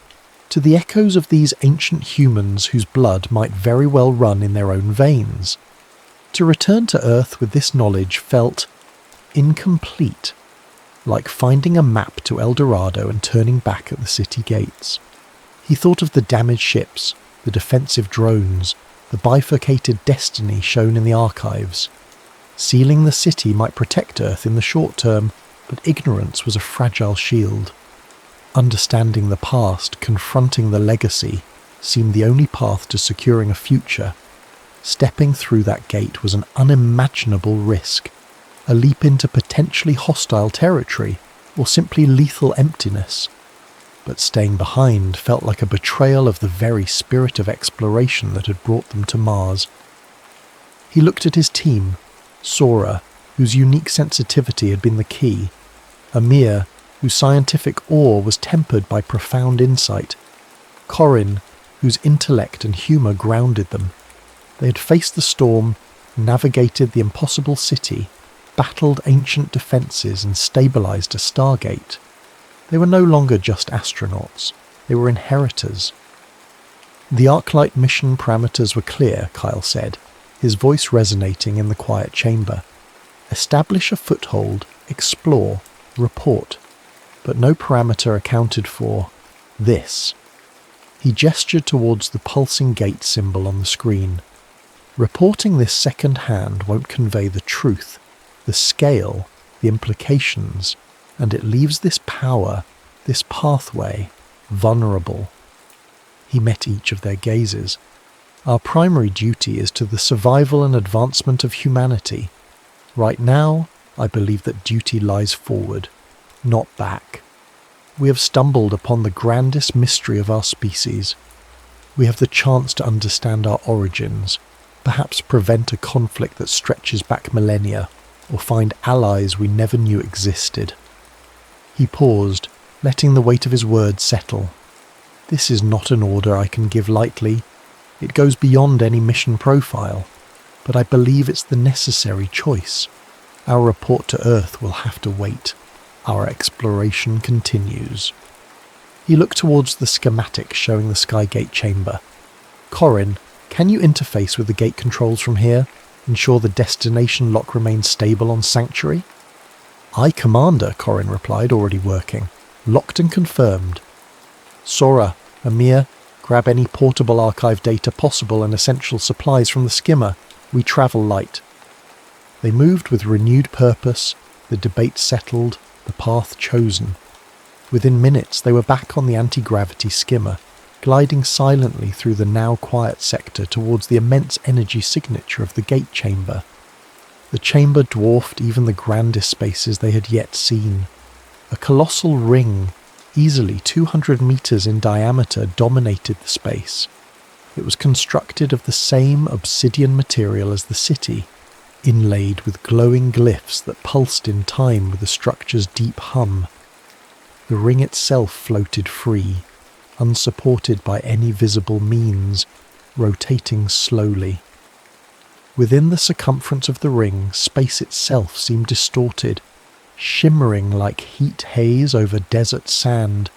to the echoes of these ancient humans whose blood might very well run in their own veins. To return to Earth with this knowledge felt incomplete, like finding a map to El Dorado and turning back at the city gates. He thought of the damaged ships, the defensive drones, the bifurcated destiny shown in the archives. Sealing the city might protect Earth in the short term, but ignorance was a fragile shield. Understanding the past, confronting the legacy, seemed the only path to securing a future. Stepping through that gate was an unimaginable risk, a leap into potentially hostile territory, or simply lethal emptiness. But staying behind felt like a betrayal of the very spirit of exploration that had brought them to Mars. He looked at his team, Sora, whose unique sensitivity had been the key, Amir, whose scientific awe was tempered by profound insight, Corin, whose intellect and humour grounded them. They had faced the storm, navigated the impossible city, battled ancient defences and stabilised a stargate. They were no longer just astronauts, they were inheritors. The Arclight mission parameters were clear, Kyle said, his voice resonating in the quiet chamber. Establish a foothold, explore, report, but no parameter accounted for this. He gestured towards the pulsing gate symbol on the screen. Reporting this second-hand won't convey the truth, the scale, the implications, and it leaves this power, this pathway, vulnerable. He met each of their gazes. Our primary duty is to the survival and advancement of humanity. Right now, I believe that duty lies forward, not back. We have stumbled upon the grandest mystery of our species. We have the chance to understand our origins, perhaps prevent a conflict that stretches back millennia, or find allies we never knew existed. He paused, letting the weight of his words settle. This is not an order I can give lightly. It goes beyond any mission profile, but I believe it's the necessary choice. Our report to Earth will have to wait. Our exploration continues. He looked towards the schematic showing the Skygate chamber. Corin, can you interface with the gate controls from here? Ensure the destination lock remains stable on Sanctuary? Aye, Commander, Corin replied, already working. Locked and confirmed. Sora, Amir, grab any portable archive data possible and essential supplies from the skimmer. We travel light. They moved with renewed purpose, the debate settled, the path chosen. Within minutes they were back on the anti-gravity skimmer, gliding silently through the now quiet sector towards the immense energy signature of the gate chamber. The chamber dwarfed even the grandest spaces they had yet seen. A colossal ring, easily 200 meters in diameter, dominated the space. It was constructed of the same obsidian material as the city, inlaid with glowing glyphs that pulsed in time with the structure's deep hum. The ring itself floated free, unsupported by any visible means, rotating slowly. Within the circumference of the ring, space itself seemed distorted, shimmering like heat haze over desert sand,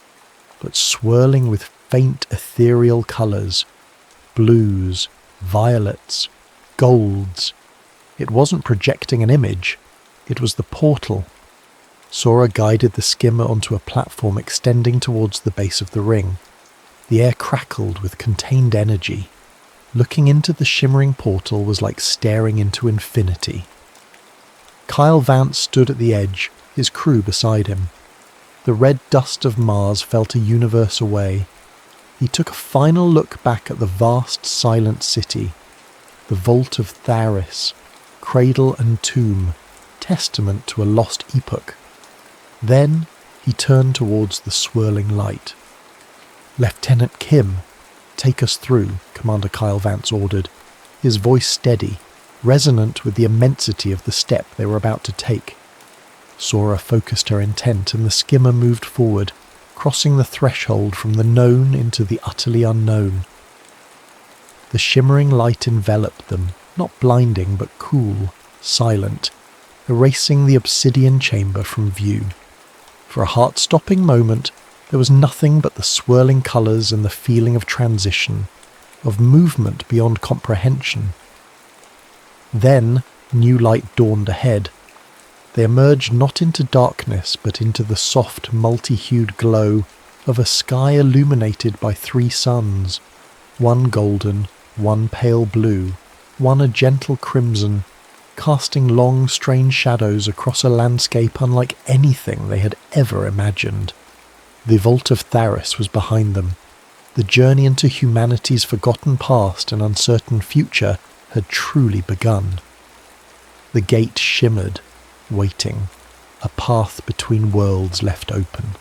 but swirling with faint ethereal colours, blues, violets, golds. It wasn't projecting an image, it was the portal. Sora guided the skimmer onto a platform extending towards the base of the ring. The air crackled with contained energy. Looking into the shimmering portal was like staring into infinity. Kyle Vance stood at the edge, his crew beside him. The red dust of Mars felt a universe away. He took a final look back at the vast, silent city, the vault of Tharis, cradle and tomb, testament to a lost epoch. Then he turned towards the swirling light. "Lieutenant Kim, take us through," Commander Kyle Vance ordered, his voice steady, resonant with the immensity of the step they were about to take. Sora focused her intent and the skimmer moved forward, crossing the threshold from the known into the utterly unknown. The shimmering light enveloped them, not blinding but cool, silent, erasing the obsidian chamber from view. For a heart-stopping moment, there was nothing but the swirling colours and the feeling of transition, of movement beyond comprehension. Then, new light dawned ahead. They emerged not into darkness, but into the soft, multi-hued glow of a sky illuminated by 3 suns, one golden, one pale blue, one a gentle crimson. casting long, strange shadows across a landscape unlike anything they had ever imagined. The Vault of Tharis was behind them. The journey into humanity's forgotten past and uncertain future had truly begun. The gate shimmered, waiting, a path between worlds left open.